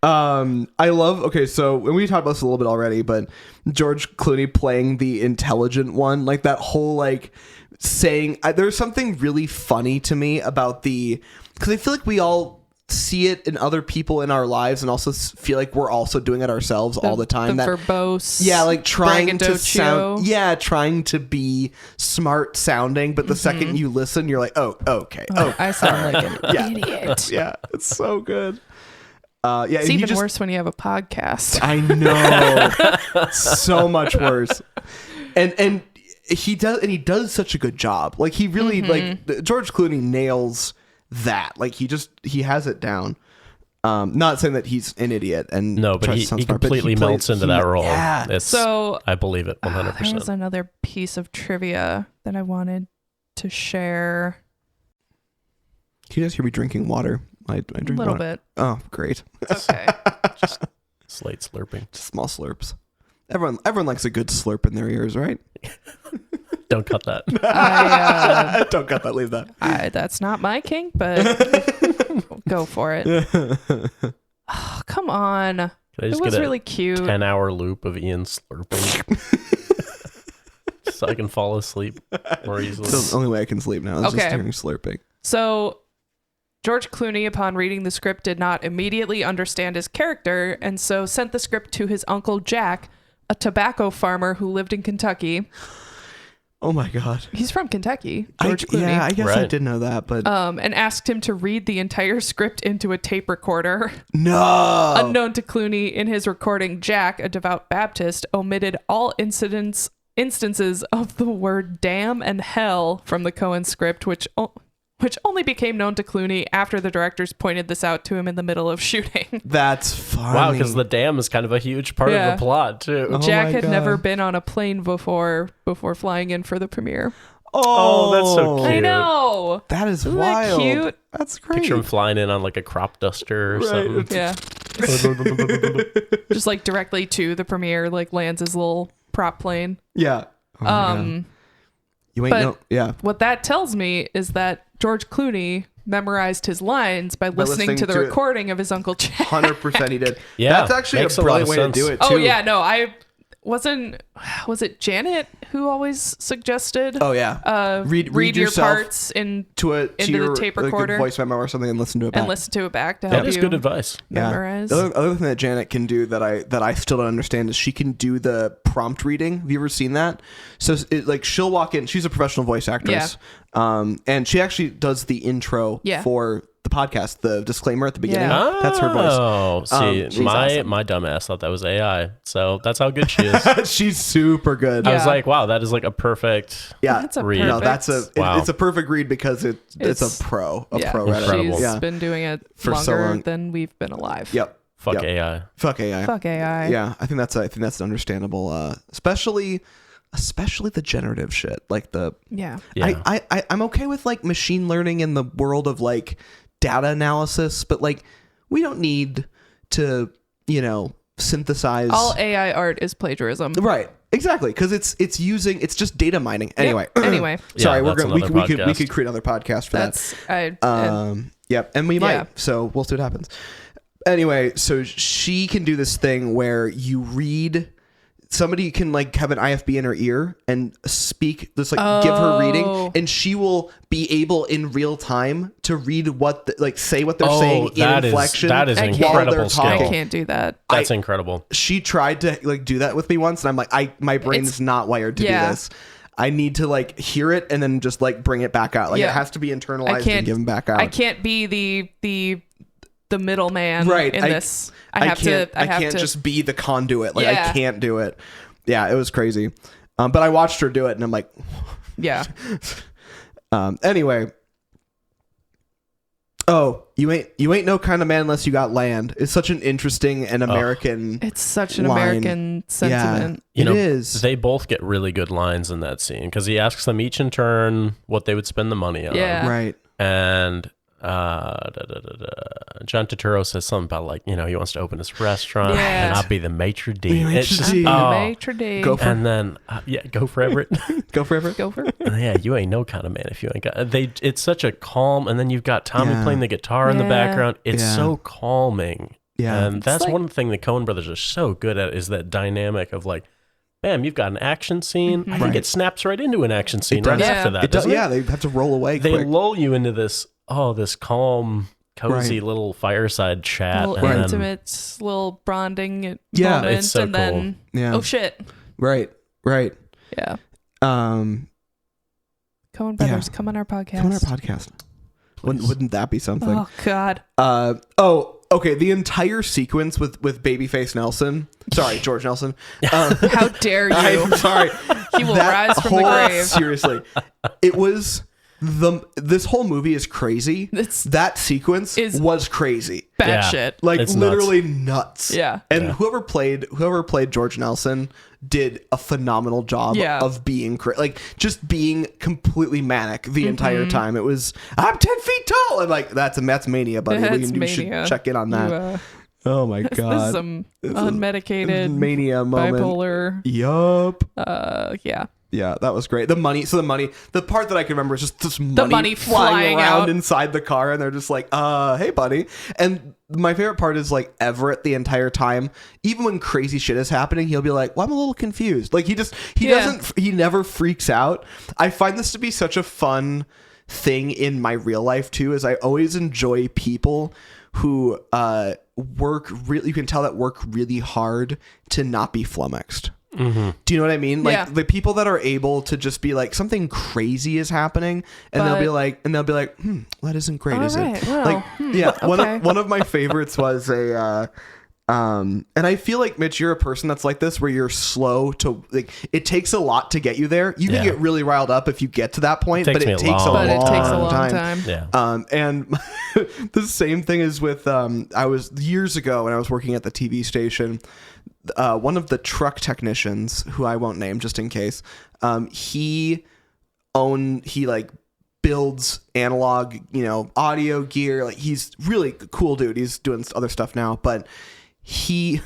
I love, so when we talked about this a little bit already, but George Clooney playing the intelligent one, like that whole like saying, there's something really funny to me about because I feel like we all see it in other people in our lives and also feel like we're also doing it ourselves all the time. The verbose. Yeah, like trying to sound, braggadocio. trying to be smart sounding, but the second you listen, you're like, oh, okay. Oh, I sound like an idiot. Yeah, it's so good. It's even worse when you have a podcast. I know. So much worse. And he does such a good job. Like he really like George Clooney nails that. Like he has it down. Not saying that he's an idiot and no, but he completely melts into that role. Yeah. So I believe it 100%. There was another piece of trivia that I wanted to share. Can you guys hear me drinking water? I drink a little water. bit. Oh, great. Okay. Just slate slurping. Just small slurps. Everyone likes a good slurp in their ears, right? Don't cut that. Don't cut that. Leave that. That's not my kink, but go for it. Oh, come on. It was really cute. 10-hour loop of Ian slurping. So I can fall asleep more easily. It's the only way I can sleep now is just hearing slurping. So George Clooney, upon reading the script, did not immediately understand his character, and so sent the script to his uncle Jack, a tobacco farmer who lived in Kentucky. Oh my God. He's from Kentucky, George Clooney. Yeah, I guess I Right. did know that, but And asked him to read the entire script into a tape recorder. no. Unknown to Clooney, in his recording, Jack, a devout Baptist, omitted all instances of the word damn and hell from the Coen script, which only became known to Clooney after the directors pointed this out to him in the middle of shooting. That's funny. Wow, because the dam is kind of a huge part Yeah. of the plot too. Oh Jack my had God. never been on a plane before flying in for the premiere. Oh, that's so cute. I know. That is Isn't wild. that cute? That's great. Picture him flying in on like a crop duster or Right. something. Yeah. Just like directly to the premiere, like lands his little prop plane. Yeah. Oh my God. You ain't but- no. Yeah. What that tells me is that George Clooney memorized his lines by listening to the listening to it. recording of his Uncle Jack. 100% he did. Yeah, That's actually makes a a lot brilliant of way to sense. do it too. Oh yeah, no, was it Janet who always suggested Oh yeah. Read your yourself parts into to the your tape like, a recorder voice memo or something and listen to it back. and listen to it back to That help is you good advice. Yeah. memorize. The other thing that Janet can do that I still don't understand is she can do the prompt reading. Have you ever seen that? So like she'll walk in. She's a professional voice actress, and she actually does the intro for the podcast, the disclaimer at the beginning. Yeah. That's her voice. Oh, see, She's my awesome. my dumbass thought that was AI. So that's how good she is. She's super good. I was Yeah. like, wow, that is like a perfect. Yeah, That's a read. perfect. no, that's Wow. it's a perfect read because it's It's- a pro yeah, writer. Incredible. She's Yeah. been doing it For so longer long. than we've been alive. Yep. Fuck Yep. AI. Fuck AI. Fuck AI. Yeah, I think that's understandable. Especially the generative shit, like the. Yeah. Yeah. I'm okay with like machine learning in the world of like data analysis, but like we don't need to, synthesize All AI art is plagiarism. right. Exactly, because it's just data mining. Anyway, Anyway, sorry, Yeah, we're that's gonna we another could podcast. create another podcast for that's that. Yep, and we might. Yeah. So we'll see what happens. Anyway, so she can do this thing where you read. Somebody can like have an IFB in her ear and speak this like give her reading, and she will be able in real time to read say what they're saying in that is inflection. that is I can't- while incredible they're skill. talking. I can't do that. That's incredible. She tried to like do that with me once, and I'm like, my brain is not wired to do this. I need to like hear it and then just like bring it back out. Like it has to be internalized and given back out. I can't be the middleman Right, in this. I have can't to just be the conduit. Like I Yeah. can't do it. Yeah, it was crazy. But I watched her do it, and I'm like, Yeah. anyway. Oh, you ain't no kind of man unless you got land. It's such an interesting and American. It's such an line. American sentiment. Yeah, You know, it is. They both get really good lines in that scene because he asks them each in turn what they would spend the money on. Yeah. Right. And John Turturro says something about like, he wants to open his restaurant Yeah. and I'll be the maitre d'. The It's just, maitre d'. The oh. maitre d'. Go for And then Gopher Everett. Gopher Everett. Gopher. Yeah, you ain't no kind of man if you ain't got. It's such a calm, and then you've got Tommy Yeah. playing the guitar in the Yeah. background. It's Yeah. so calming. Yeah. And that's like- one thing the Coen brothers are so good at is that dynamic of like, bam, you've got an action scene. I think Right. it snaps right into an action scene does. right Yeah. after that. It does. doesn't Yeah, they have to roll away They quick. lull you into this calm, cozy Right. little fireside chat. Little and then- intimate, little bonding Yeah, moment, it's so and then Yeah. oh shit, Right. yeah. Um, Coen Brothers, come on our podcast. come on our podcast. Wouldn't that be something? Oh God. Okay. The entire sequence with Babyface Nelson. Sorry, George Nelson. How dare you? I'm sorry. He will rise from the grave. Seriously, it was this whole movie is crazy. That sequence was crazy. Bad Yeah. shit. Like It's literally nuts. Yeah. And whoever played George Nelson did a phenomenal job Yeah. of being just being completely manic the Mm-hmm. entire time. It was I'm 10 feet tall. And like that's mania, buddy. That's You should mania. check in on that. Oh my This god. is some unmedicated mania moment. bipolar. Yup. Yeah. Yeah, that was great. The part that I can remember is just this money, money flying around out. inside the car, and they're just like, hey, buddy. And my favorite part is like Everett the entire time, even when crazy shit is happening, he'll be like, well, I'm a little confused. Like he never freaks out. I find this to be such a fun thing in my real life too, is I always enjoy people who work really hard to not be flummoxed. Do you know what I mean? Like Yeah. the people that are able to just be like, something crazy is happening, and they'll be like, that isn't great, is it? Well, Like, yeah. okay. One of my favorites was and I feel like, Mitch, you're a person that's like this, where you're slow to, like, it takes a lot to get you there. You can get really riled up if you get to that point, but it takes a long time. Yeah. And the same thing is with, I was years ago when I was working at the TV station, one of the truck technicians, who I won't name just in case, he like builds analog, audio gear. Like, he's really cool dude. He's doing other stuff now, but I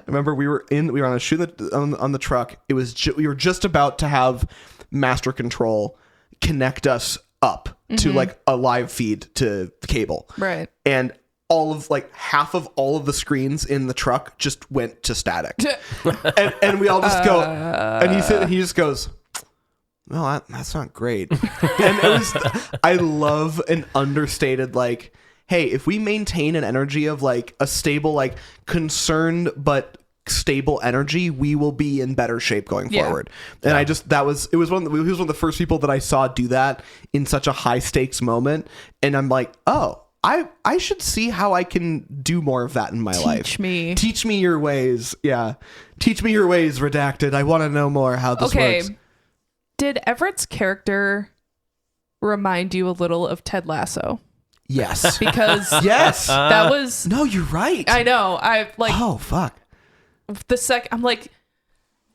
remember we were on a shoot on the truck. It was we were just about to have master control connect us up to like a live feed to the cable. Right. And half of all of the screens in the truck just went to static. and we all just go, and he just goes, well, that's not great. And it was, I love an understated, like, hey, if we maintain an energy of like a stable, like concerned but stable energy, we will be in better shape going forward. And he was one of the first people that I saw do that in such a high stakes moment. And I'm like, oh, I should see how I can do more of that in my life. Teach me your ways. Yeah. Teach me your ways, Redacted. I want to know more how this works. Did Everett's character remind you a little of Ted Lasso? Yes. Because yes, that was... No, you're right. I know. Oh, fuck. I'm like...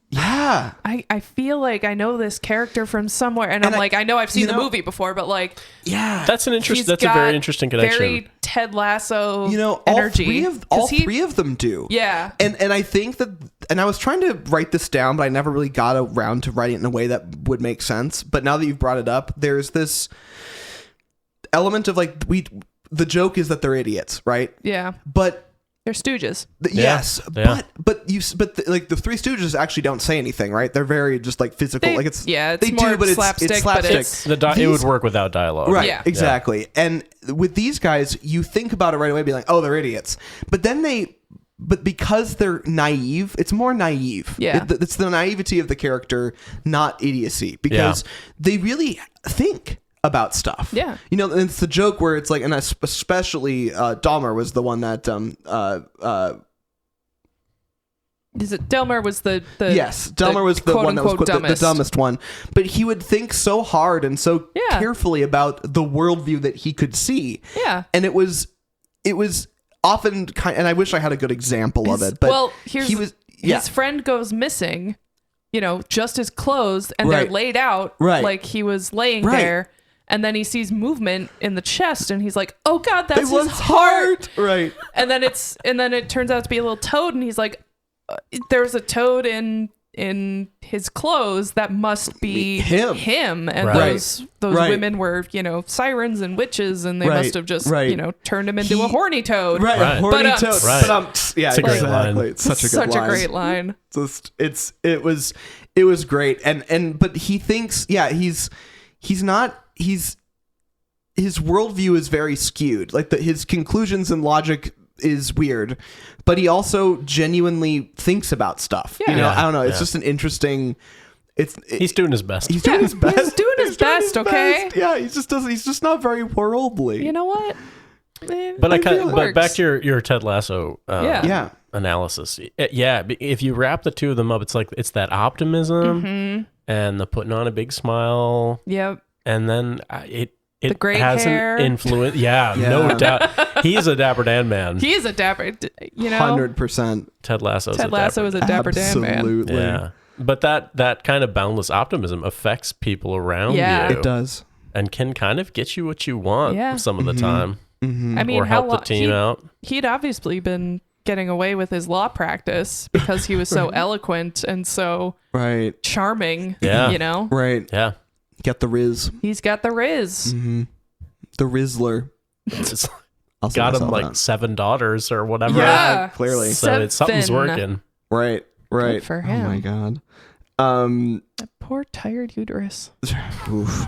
Yeah. I feel like I know this character from somewhere, and I'm like, I know I've seen the movie before, but like... Yeah. That's a very interesting connection. Very Ted Lasso energy. All he, three of them do. Yeah. And I think that... And I was trying to write this down, but I never really got around to writing it in a way that would make sense. But now that you've brought it up, there's this element of like, the joke is that they're idiots, right? Yeah. But they're stooges. Yes. Yeah. But the Three Stooges actually don't say anything, right? They're very just like physical. It's they more do, but slapstick. It's slapstick. It would work without dialogue. Right. Yeah. Exactly. Yeah. And with these guys, you think about it right away, be like, oh, they're idiots. But because they're naive, it's more naive. Yeah. It's the naivety of the character, not idiocy, because they really think about stuff. Yeah. It's the joke where it's like, and especially Dahmer was the one that is it Delmer was the yes, Delmer was the one that was the dumbest one, but he would think so hard and so carefully about the worldview that he could see. Yeah. And it was often and I wish I had a good example of it, but his friend goes missing, just his clothes, and they're laid out like he was laying there, and then he sees movement in the chest, and he's like, oh god, that's his heart. Right. And then it turns out to be a little toad, and he's like, there's a toad in his clothes that must be him. And those women were sirens and witches, and they must have just turned him into a horny toad. Right. A horny toad. Right. Yeah, it's exactly. It's such a great line. It was great. But he thinks his worldview is very skewed. Like his conclusions and logic is weird, but he also genuinely thinks about stuff. I don't know. It's just an interesting. He's doing his best. He's doing his best. He's doing his best. Okay. Yeah, he just doesn't. He's just not very worldly. You know what? But back to your Ted Lasso analysis. Yeah, if you wrap the two of them up, it's that optimism and the putting on a big smile. Yep. And then it the great has hair. an influence. Yeah, no doubt. He is a Dapper Dan man. He is a Dapper, 100%. Ted Lasso is a Dapper Dan man. Absolutely. Yeah. But that kind of boundless optimism affects people around you. It does. And can kind of get you what you want some of the time. I mean, or help the team out. He'd obviously been getting away with his law practice because he was so eloquent and so charming. Yeah. Right. Yeah. Get the Riz. He's got the Riz. Mm-hmm. The Rizzler. Got him like 7 daughters or whatever. Yeah, clearly. So something's working. Right. Good for him. Oh my god. That poor tired uterus. Oof.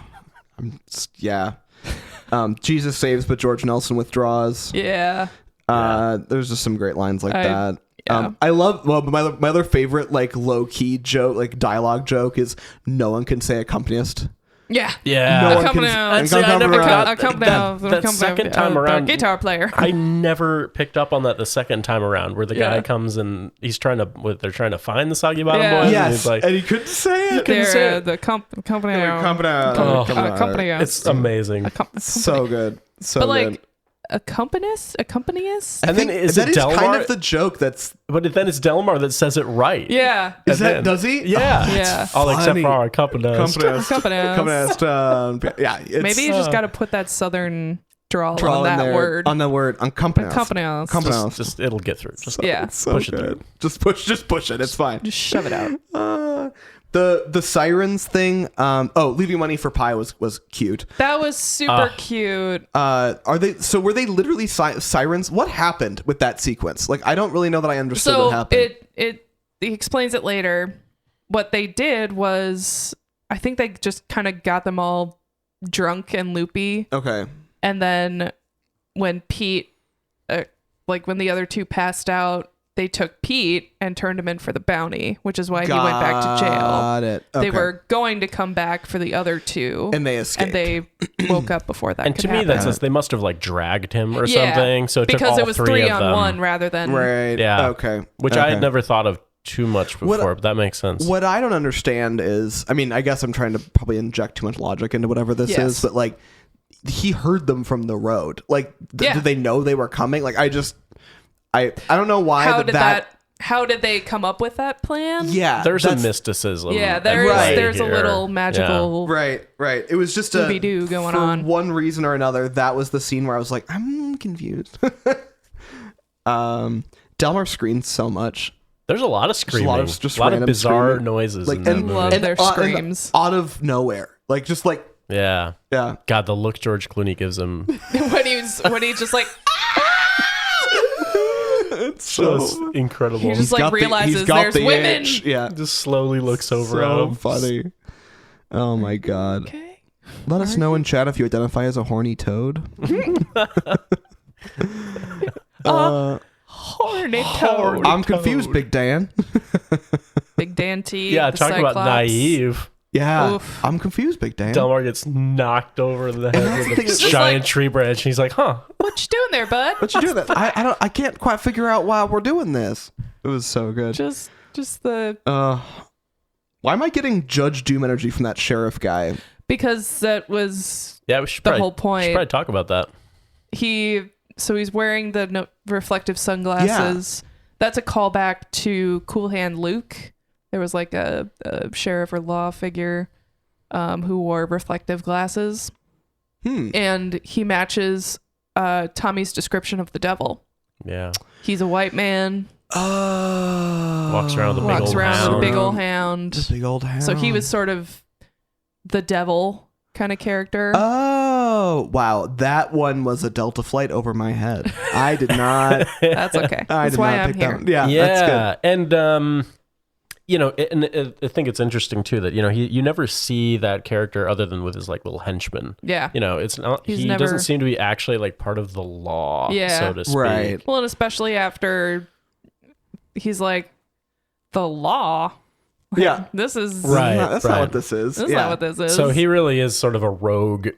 Jesus saves, but George Nelson withdraws. Yeah. There's just some great lines like that. Yeah. I love, well, my other favorite, like, low-key joke, like, dialogue joke is no one can say accompanist. Yeah. Yeah. No one Accompany- can... And see, I never got Accompany- that second time around. guitar player. I never picked up on that the second time around, where the guy Yeah. comes and they're trying to find the Soggy Bottom Yeah. Boys. And Yes, he's like, and he couldn't say it. They're the company. Company. it's amazing. So good. So But good. like accompanist. And then is that it is kind Delmar? of the joke that's... But then it's Delmar that says it right. Yeah. Is that... then- Does he? Yeah. Oh, Yeah. it's All except funny. for our accompanist. Accompanist. Yeah. It's, Maybe you just got to put that southern drawl draw on in that there, word. on the word accompanist. Accompanist. Just it'll get through. Just Yeah. It's so push it good. through. Just push it. It's fine. Just shove it out. The sirens thing. Leaving money for pie was cute. That was super cute. Were they literally sirens? What happened with that sequence? Like, I don't really know that I understood what So happened. he explains it later. What they did was, I think they just kind of got them all drunk and loopy. Okay. And then when Pete, when the other two passed out, they took Pete and turned him in for the bounty, which is why he went back to jail. Got it. Okay. They were going to come back for the other two. And they escaped. And they woke up before that And could to me, happen. that says they must have like dragged him or Yeah, something. So it took because all it was three of on them. one rather than... Right. Yeah. Okay. Which I had never thought of too much before, but that makes sense. What I don't understand is, I mean, I guess I'm trying to probably inject too much logic into whatever this Yes. is, but like, he heard them from the road. Like, Yeah. did they know they were coming? Like, I don't know why How did they come up with that plan? Yeah. There's a mysticism. Yeah, Right there's a little magical... Right. It was just Scooby-Doo going for on. one reason or another, that was the scene where I was like, I'm confused. Delmar screams so much. There's a lot of screaming. A lot of just a lot of random bizarre screaming. noises Like, in that and movie. Love their and screams. out of nowhere. Like, just like, Yeah. yeah. God, the look George Clooney gives him. when he's just like... It's Just incredible. He just like realizes there's women. itch. Yeah. Just slowly looks over at So him. funny. Oh my God. Okay. Let us know in chat if you identify as a horny toad. Horny toad. I'm confused, Big Dan. Big Dan T. Yeah, the talk about Cyclops. naive. Yeah. Oof. I'm confused, Big Dan. Delmar gets knocked over the head that's the with thing, a it's just giant like- tree branch. And he's like, huh. What you doing there, bud? What you doing? That? I can't quite figure out why we're doing this. It was so good. Just the Why am I getting Judge Doom energy from that sheriff guy? because that was Yeah, we should the probably, whole point. should probably talk about that. He's wearing the reflective sunglasses. That's a callback to Cool Hand Luke. There was like a sheriff or law figure who wore reflective glasses. And he matches Tommy's description of the devil. Yeah. He's a white man. Walks around with a big Walks old around with a hound. big old hound. The big old hound. So he was sort of the devil kind of character. Oh, wow. That one was a Delta flight over my head. I did not. That's okay. That's why I'm here. Yeah, that's good. And I think it's interesting too that you never see that character other than with his like little henchman. Yeah. It's not. He's he never- doesn't seem to be actually like part of the law, Yeah. so to speak. Right. Well, and especially after he's like, the law? Like, Yeah. This is... Right. That's not what this is. This is not what this is. So he really is sort of a rogue.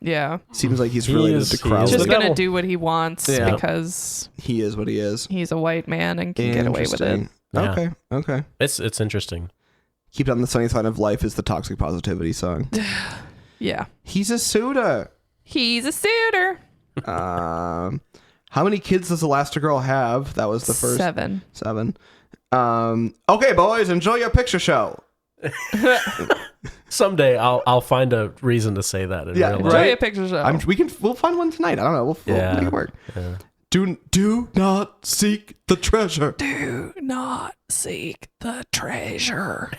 Yeah. Seems like he's He related is- to he Crowley. is Just the going to devil. do what he wants Yeah. because He is what he is. he's a white man and can get away with it. Interesting. Yeah. Okay. It's interesting. Keep It on the Sunny Side of Life is the Toxic Positivity song. Yeah. He's a suitor. He's a suitor. How many kids does Elastigirl have? That was the first 7. 7. Okay, boys, enjoy your picture show. Someday I'll find a reason to say that in Yeah, real life. Enjoy right. a picture show. We'll find one tonight. I don't know. We'll Yeah. make it work. Yeah. Do not seek the treasure. Do not seek the treasure.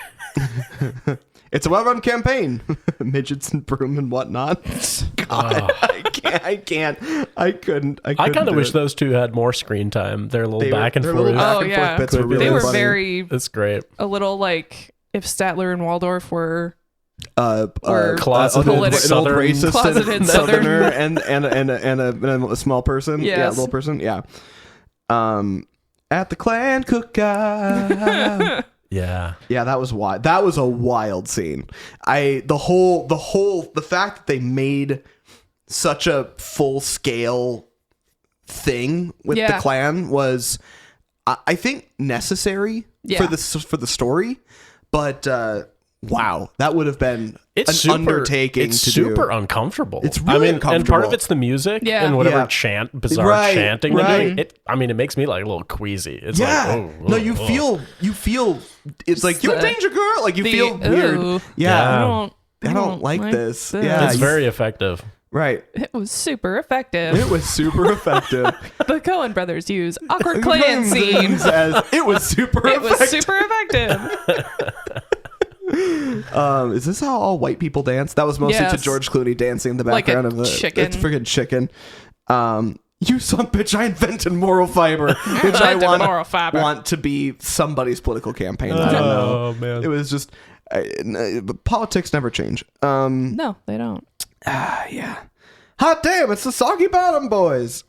It's a well-run campaign. Midgets and broom and whatnot. God, I can't. I couldn't. I kind of do wish it. those two had more screen time. Their little They were- back and their forth. little back Oh, and yeah. forth bits were really They were funny. very... It's great. a little like if Statler and Waldorf were Closeted an old Southern- racist Closeted and Southern. southerner and a small person. Yeah, Yes. little person. Yeah. at the clan cookout. Yeah. Yeah, that was wild. That was a wild scene. The fact that they made such a full scale thing with the clan was, I think, necessary for the story. But wow, that would have been undertaking. It's to super do. uncomfortable. It's really uncomfortable. And part of it's the music and whatever bizarre chanting they're doing. It makes me like a little queasy. It's you feel it's like, you're a danger girl. Like you feel weird. Yeah. I don't like this. Yeah. It's very effective. Right. It was super effective. The Coen brothers use awkward clan scenes. It was super effective. Is this how all white people dance? That was mostly to George Clooney dancing in the background of the chicken. It's freaking chicken. You son of a bitch, I invented moral fiber, which I want to be somebody's political campaign. I don't know. Oh man. It was just politics never change. No, they don't. Yeah. Hot damn, it's the Soggy Bottom Boys.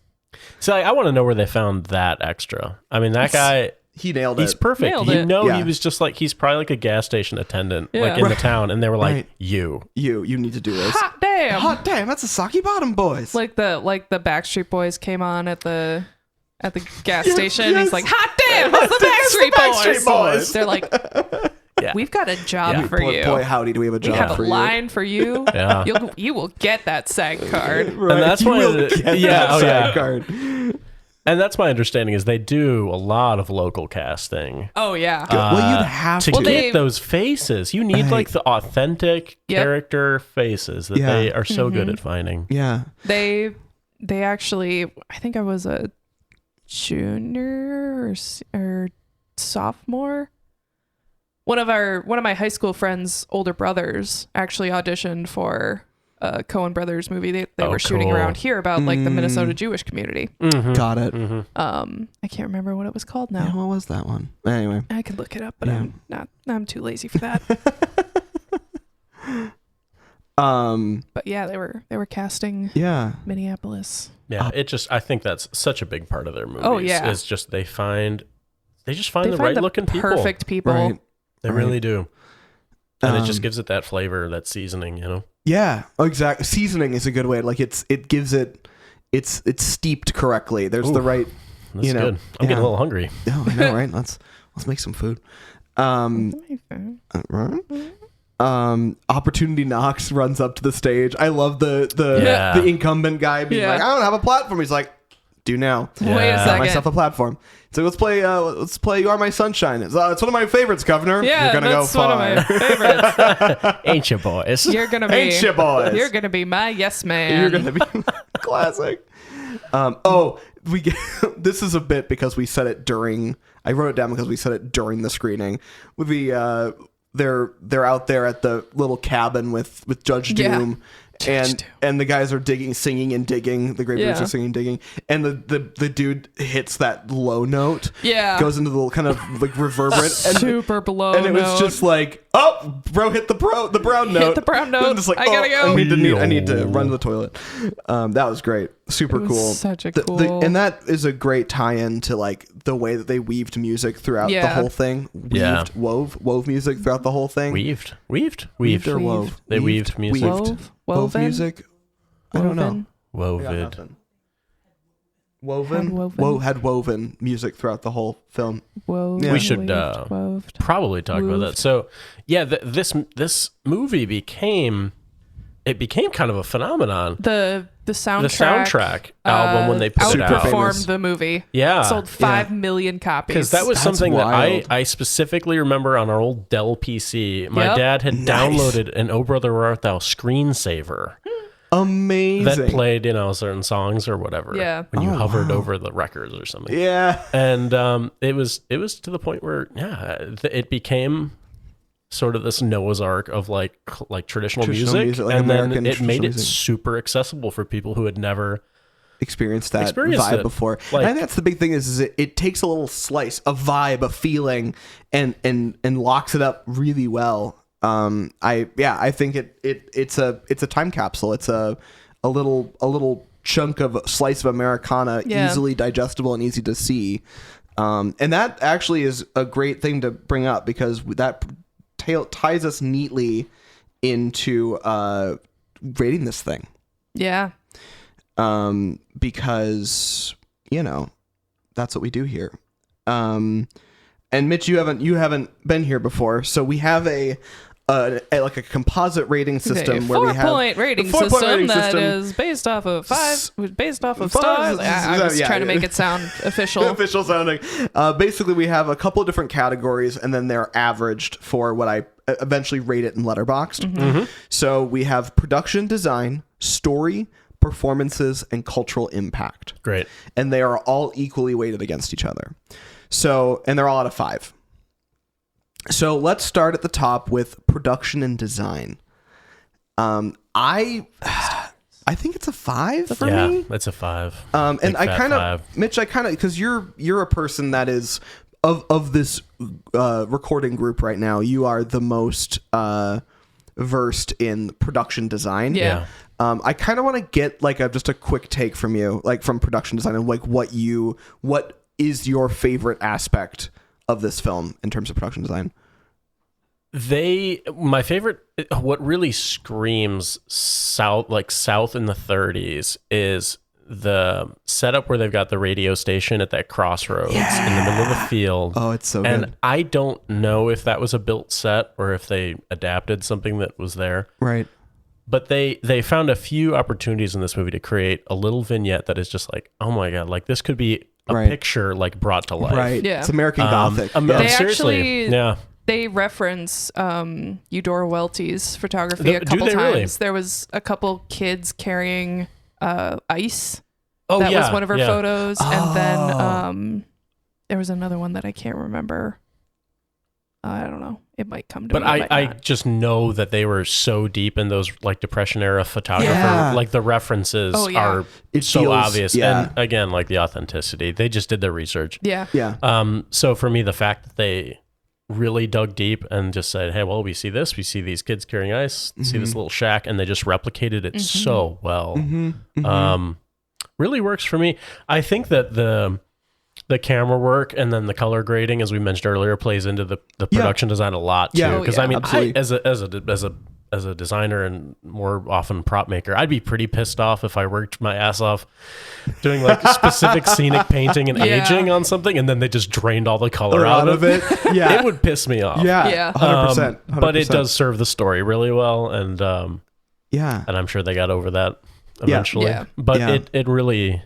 So I want to know where they found that extra. I mean, that guy, he nailed it. He's perfect. Nailed it. He was just like, he's probably like a gas station attendant, like in the town, and they were like, you need to do this. Hot damn, that's the Soggy Bottom Boys. Like the Backstreet Boys came on at the gas station. Yes. He's like, hot damn, it's the Backstreet Boys. They're like, we've got a job for you. Boy, howdy, do we have a job for you. We have a line for you. Yeah. You will get that SAG card. Right. And that's why SAG card. And that's my understanding is they do a lot of local casting. Oh yeah. Well, you'd have to get those faces. You need like the authentic character faces that they are so good at finding. Yeah. They actually, I think I was a junior or sophomore. One of my high school friends' older brothers actually auditioned for a Coen Brothers movie they were shooting around here about like the Minnesota Jewish community. Mm-hmm. Got it. Mm-hmm. I can't remember what it was called now. Yeah, what was that one? Anyway, I could look it up, but I'm too lazy for that. But yeah, they were casting Minneapolis. Yeah, I think that's such a big part of their movies. Oh yeah, is just they just find the right looking people. Perfect people. Right. They really do. And it just gives it that flavor, that seasoning, you know? Yeah, exactly. Seasoning is a good way. Like it's steeped correctly. There's the right, that's good. I'm getting a little hungry. Oh, I know, right? Let's make some food. Opportunity Knox runs up to the stage. I love the incumbent guy being like, I don't have a platform. He's like, do now. Yeah. Wait a second. Got myself a platform. So let's play You Are My Sunshine. It's one of my favorites, Governor. Yeah, you're gonna that's go far. one of my favorites. Ain't you boys? You're gonna be Ain't you boys. You're gonna be my yes man. You're gonna be classic. This is a bit because we said it during. I wrote it down because we said it during the screening. With the they're out there at the little cabin with Judge Doom. And the guys are singing and digging. The Grapefruits are singing and digging. And the dude hits that low note. Yeah. Goes into the little kind of like reverberant. Super below And it was just like, oh, bro, hit the brown note. Hit the brown note. Just like, I gotta go. I need to run to the toilet. That was great. Super cool. Such a cool. And that is a great tie-in to like the way that they weaved music throughout the whole thing. Wove music throughout the whole thing. Weaved or wove? They weaved music. Wove music? I don't know. Woven. Had woven music throughout the whole film. We should probably talk about that. So, yeah, this movie became kind of a phenomenon. The soundtrack album when they put it out outperformed the movie. Yeah, sold 5 million copies. Because that was something that I specifically remember on our old Dell PC. My dad had downloaded an "Oh Brother Where Art Thou" screensaver. Amazing. That played, certain songs or whatever. Yeah. When you hovered over the records or something. Yeah. And it was to the point where it became sort of this Noah's Ark of like traditional music like and American then it made it super accessible for people who had never experienced that vibe before. Like, and that's the big thing is it takes a little slice, a vibe, a feeling, and locks it up really well. I think it's a time capsule. It's a little chunk of a slice of Americana, easily digestible and easy to see. And that actually is a great thing to bring up because that ties us neatly into rating this thing. Yeah. Because that's what we do here. And Mitch, you haven't been here before, so we have a composite rating system where we have four-point rating system that is based off of stars. I was trying to make it sound official. Official sounding. Basically, we have a couple of different categories, and then they're averaged for what I eventually rate it in Letterboxd. Mm-hmm. So we have production design, story, performances, and cultural impact. Great. And they are all equally weighted against each other. So, and they're all out of 5. So let's start at the top with production and design. I think it's a 5 for me. Yeah, it's a 5. And I kind of, Mitch, because you're a person that is of this recording group right now. You are the most versed in production design. Yeah. I kind of want to get just a quick take from you, from production design, and what is your favorite aspect of this film in terms of production design? My favorite, what really screams south in the 30s is the setup where they've got the radio station at that crossroads in the middle of the field. Oh, it's so and good. I don't know if that was a built set or if they adapted something that was there. Right. But they found a few opportunities in this movie to create a little vignette that is just oh my God, this could be a picture brought to life. Right. Yeah. It's American Gothic. They seriously. actually, they reference Eudora Welty's photography a couple times. Really? There was a couple kids carrying ice. That was one of her photos. And then there was another one that I can't remember. I don't know. It might come to me. But I just know that they were so deep in those Depression era photographer. Yeah. The references are so obvious. Yeah. And again, the authenticity. They just did their research. Yeah. Yeah. So for me, the fact that they really dug deep and just said, hey, well, we see this. We see these kids carrying ice. See this little shack. And they just replicated it so well. Really works for me. I think that the camera work and then the color grading, as we mentioned earlier, plays into the production design a lot too. Because as a designer and more often prop maker, I'd be pretty pissed off if I worked my ass off doing specific scenic painting and aging on something, and then they just drained all the color out of it. Yeah, it would piss me off. Yeah, 100%. But it does serve the story really well, and and I'm sure they got over that eventually. Yeah. But it really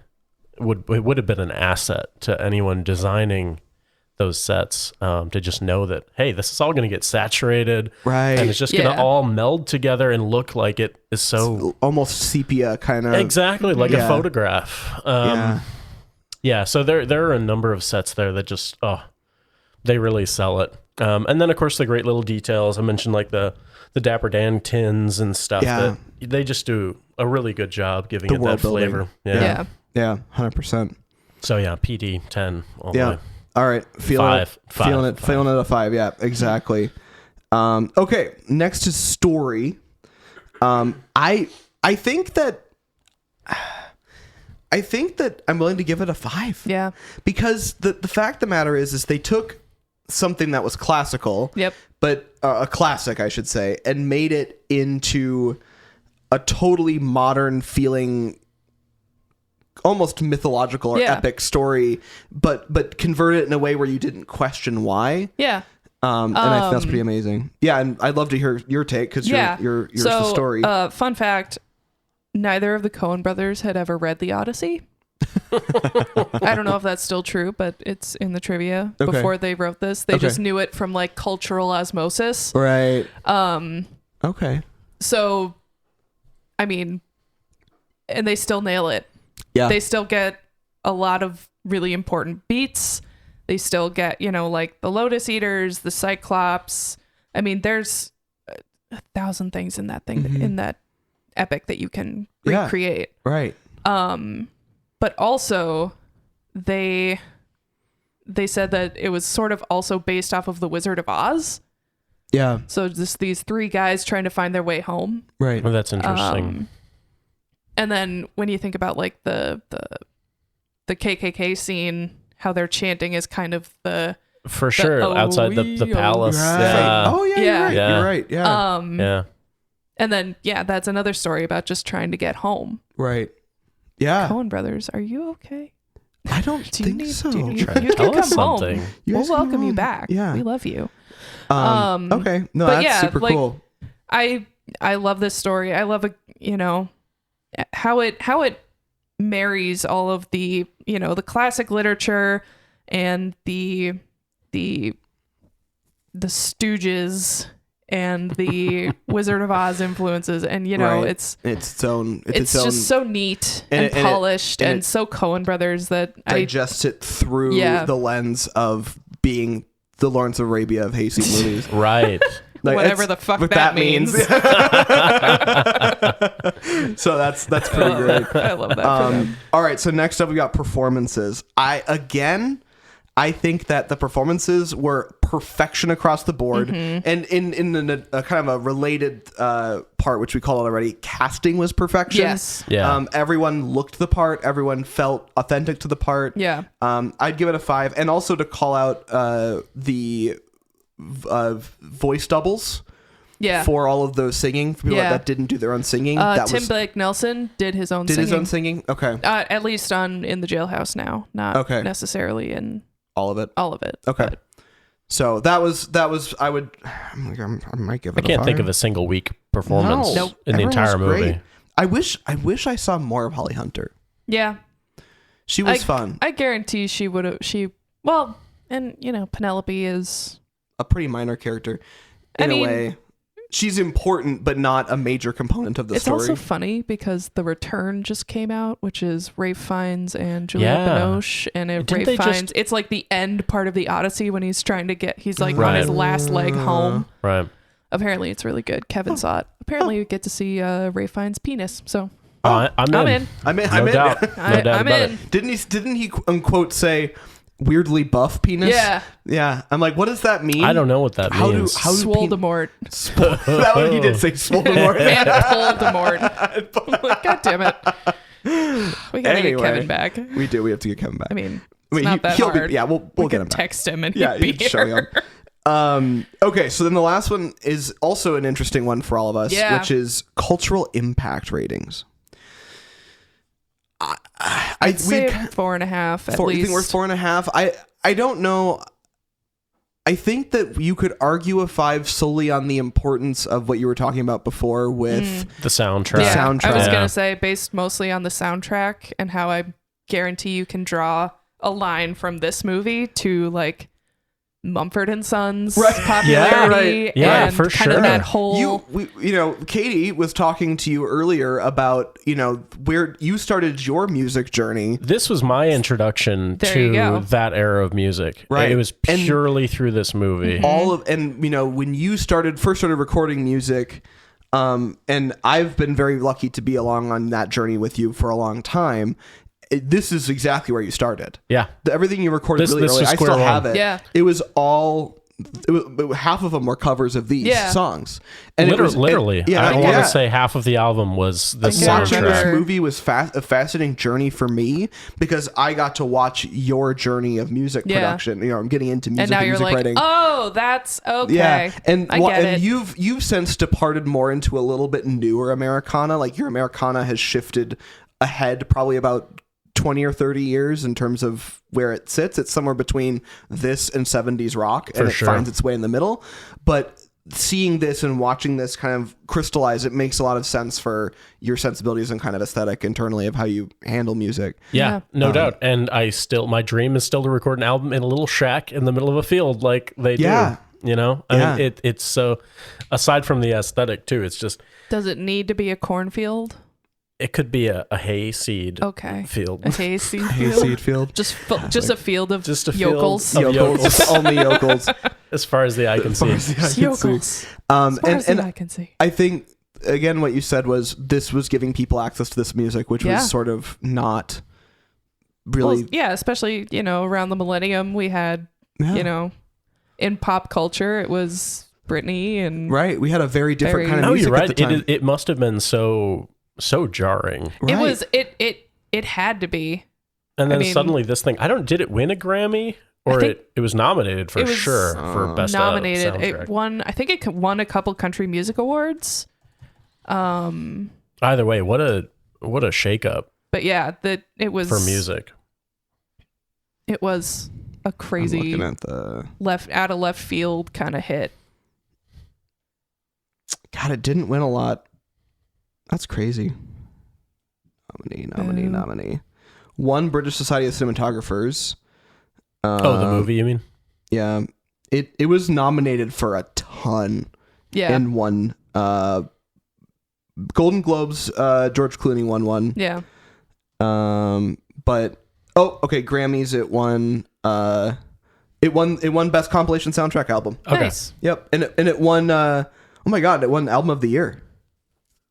would have been an asset to anyone designing those sets to just know that, hey, this is all going to get saturated, right? And it's just going to all meld together and look like it is so it's almost sepia kind of, exactly like a photograph. So there are a number of sets there that just they really sell it. And then of course the great little details I mentioned, the Dapper Dan tins and stuff. That they just do a really good job giving it that flavor. Yeah, 100%. So PD 10 all the way. All right, feeling it at a 5. Yeah, exactly. Okay, next is story. I think that I'm willing to give it a 5. Yeah, because the fact of the matter is they took something that was classical. Yep. But a classic, I should say, and made it into a totally modern feeling, almost mythological or epic story, but convert it in a way where you didn't question why. Yeah. And I think that's pretty amazing. Yeah, and I'd love to hear your take because you're the story. Fun fact: neither of the Coen brothers had ever read the Odyssey. I don't know if that's still true, but it's in the trivia. Okay. Before they wrote this, they just knew it from cultural osmosis. Right. Okay. So, I mean, and they still nail it. Yeah. They still get a lot of really important beats. They still get, the Lotus Eaters, the Cyclops. I mean, there's 1,000 things in that thing, in that epic that you can recreate. Right. But also, they said that it was sort of also based off of The Wizard of Oz. Yeah. So just these 3 guys trying to find their way home. Right. Well, that's interesting. And then when you think about the KKK scene how their chanting is kind of the For sure, outside the palace. Right. Yeah. Oh yeah, Yeah. you're right. Yeah. You're right. Yeah. Yeah. And then that's another story about just trying to get home. Right. Yeah. Coen brothers, are you okay? I don't think so. You Try to can tell come us something. home. You We'll guys can welcome come you home. back. Yeah. We love you. Okay. No, but that's super like, cool. I love this story. I love how it marries all of the the classic literature and the Stooges and the Wizard of Oz influences, and Right. it's its own. just so neat and polished and so Coen brothers that digest it through the lens of being the Lawrence of Arabia of hayseed movies. Right. Like, whatever the fuck what that means. So that's pretty great. I love that for them. All right, so next up we got performances. I think that the performances were perfection across the board, and in a kind of a related part, which we called it already, casting was perfection. Yes. Yeah. Everyone looked the part. Everyone felt authentic to the part. Yeah. I'd give it a 5, and also to call out the voice doubles. Yeah. For all of those singing, for people that didn't do their own singing. Tim Blake Nelson did his own singing. Did his own singing? Okay. At least in the Jailhouse Now, not necessarily in all of it. Okay. But. So that was I might give it I can't a 5. think of a single weak performance No. in the Everyone entire was great. movie. I wish I saw more of Holly Hunter. Yeah. She was fun. I guarantee she would have and Penelope is A pretty minor character in a way. She's important, but not a major component of the story. It's also funny because The Return just came out, which is Ralph Fiennes and Juliette Binoche. And Ralph Fiennes, it's like the end part of the Odyssey when he's trying to he's like on his last leg home. Right. Apparently it's really good. Kevin saw it. Apparently you get to see Ralph Fiennes' penis. So I'm in. I'm in. No doubt. No doubt I'm about in. it. Didn't he unquote say weirdly buff penis? Yeah. I'm like, what does that mean? I don't know what that means. How do Swoldemort. that one he did say Swoldemort. Man, Voldemort. Like, God damn it. We gotta get Kevin back. We do. We have to get Kevin back. I mean, it's not that he'll hard. We'll we get can him back. text him and Yeah, he'd you be can show here. him. Okay, so then the last one is also an interesting one for all of us, which is cultural impact ratings. I'd say 4.5 at least. You think we're 4.5? I don't know. I think that you could argue a 5 solely on the importance of what you were talking about before with the soundtrack. Yeah, soundtrack. I was going to say based mostly on the soundtrack and how I guarantee you can draw a line from this movie to like Mumford & Sons popularity and for kind sure. of that whole... Katie was talking to you earlier about, where you started your music journey. This was my introduction to that era of music. Right. It was purely through this movie. When you first started recording music, and I've been very lucky to be along on that journey with you for a long time. This is exactly where you started. Yeah. Everything you recorded really early, was I still have it. Yeah. It was all... half of them were covers of these songs, and literally. I want to say half of the album was the watching this soundtrack. movie was a fascinating journey for me because I got to watch your journey of music production. I'm getting into music and now you're music like, writing. oh, that's okay. Yeah, and I get it. You've since departed more into a little bit newer Americana. Like your Americana has shifted ahead probably about 20 or 30 years in terms of where it sits. It's somewhere between this and 70s rock, and it finds its way in the middle. But seeing this and watching this kind of crystallize, it makes a lot of sense for your sensibilities and kind of aesthetic internally of how you handle music. Yeah, no doubt. And my dream is still to record an album in a little shack in the middle of a field like they do. I mean, it's so, aside from the aesthetic too, it's just... Does it need to be a cornfield? It could be a hayseed field. A hayseed field? Hayseed field. Just a field of yokels. Yokels. Only yokels. As far as the eye can see. Yokels. As far as the eye can see. I think, again, what you said was this was giving people access to this music, which was sort of not really... Well, especially, around the millennium, we had, in pop culture, it was Britney and... Right. We had a very different kind of music you're right. at the time. It must have been so jarring. Right. It had to be. And then suddenly this thing, did it win a Grammy? Or it was nominated for sure for best nominated. soundtrack. It won. I think it won a couple country music awards. Either way, what a shakeup. But yeah, it was for music. It was a crazy I'm looking at out of left field kind of hit. God, it didn't win a lot. That's crazy. Nominee. One British Society of Cinematographers. The movie, you mean? Yeah. It was nominated for a ton. Yeah. And won. Golden Globes, George Clooney won one. Yeah. But Grammys, it won Best Compilation Soundtrack Album. Okay. Nice. Yep. And it won it won Album of the Year.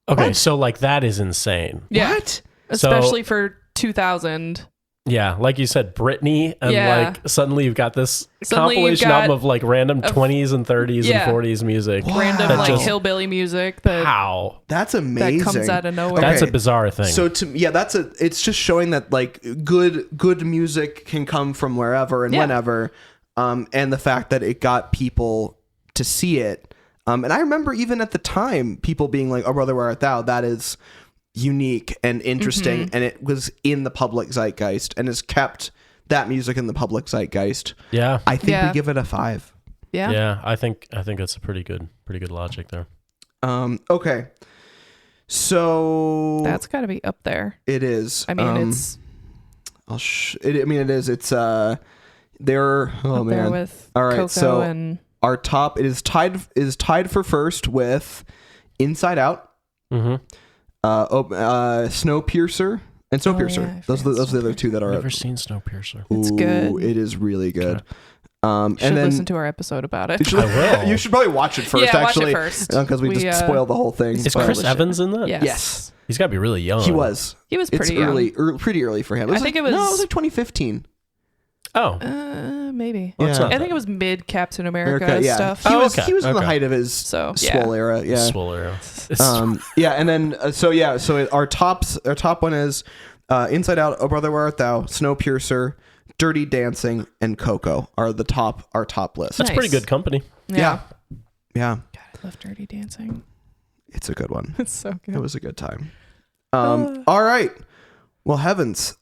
Okay, so like that is insane. Yeah. What? Especially for 2000. Yeah, like you said, Britney, and like suddenly you've got this Suddenly compilation album of like random 20s and 30s and 40s music. Random that like just- hillbilly music that That's amazing. that comes out of nowhere. That's a bizarre thing. So it's just showing that like good music can come from wherever and whenever, and the fact that it got people to see it. And I remember even at the time, people being like, "Oh brother, where art thou?" That is unique and interesting, and it was in the public zeitgeist and has kept that music in the public zeitgeist. Yeah, I think we give it a 5. Yeah. Yeah, I think that's a pretty good logic there. Okay. So That's got to be up there. it is. I mean, it's it is. It's they're up there with All right, Coco so and our top is tied for first with Inside Out, Snowpiercer, and Snowpiercer. yeah, I those are the other two that are. I've never seen Snowpiercer. It's good. It is really good. should And then listen to our episode about it. I will. You should probably watch it first. Yeah, watch it actually, first. because we just spoiled the whole thing. Is but- Chris Evans in that? Yes. Yes, He's got to be really young. he was. He was It's pretty young. pretty early for him. I think it was- no, it was like 2015. Oh, Maybe. Yeah. I think it was mid Captain America yeah. stuff. He was okay. he was in the Okay. height of his So, swole era. Yeah. Swole era. Yeah, and then our top one is Inside Out, Oh Brother Where Art Thou, Snowpiercer, Dirty Dancing, and Coco are our top list. That's Nice. pretty good company. Yeah. God, I love Dirty Dancing. It's a good one. It's so good. It was a good time. All right. Well, heavens.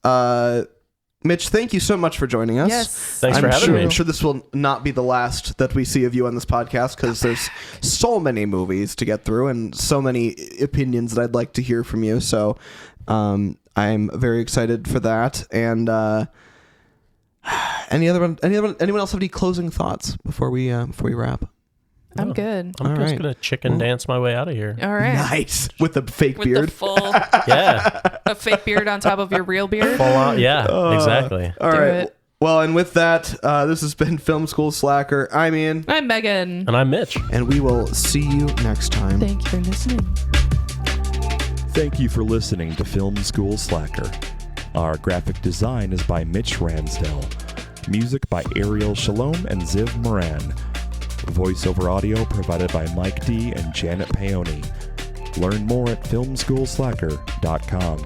Mitch, thank you so much for joining us. Yes. Thanks for having me. I'm sure this will not be the last that we see of you on this podcast because there's so many movies to get through and so many opinions that I'd like to hear from you. So I'm very excited for that. And anyone else have any closing thoughts before we wrap? I'm good. I'm All just right. going to chicken dance my way out of here. All right. Nice. With the fake With beard. the full Yeah. a fake beard on top of your real beard. Full on. Yeah, exactly. All Do right. it. Well, and with that, this has been Film School Slacker. I'm Ian, I'm Megan. And I'm Mitch. and we will see you next time. Thank you for listening. Thank you for listening to Film School Slacker. Our graphic design is by Mitch Ransdell. Music by Ariel Shalom and Ziv Moran. Voiceover audio provided by Mike D and Janet Paoni. Learn more at filmschoolslacker.com.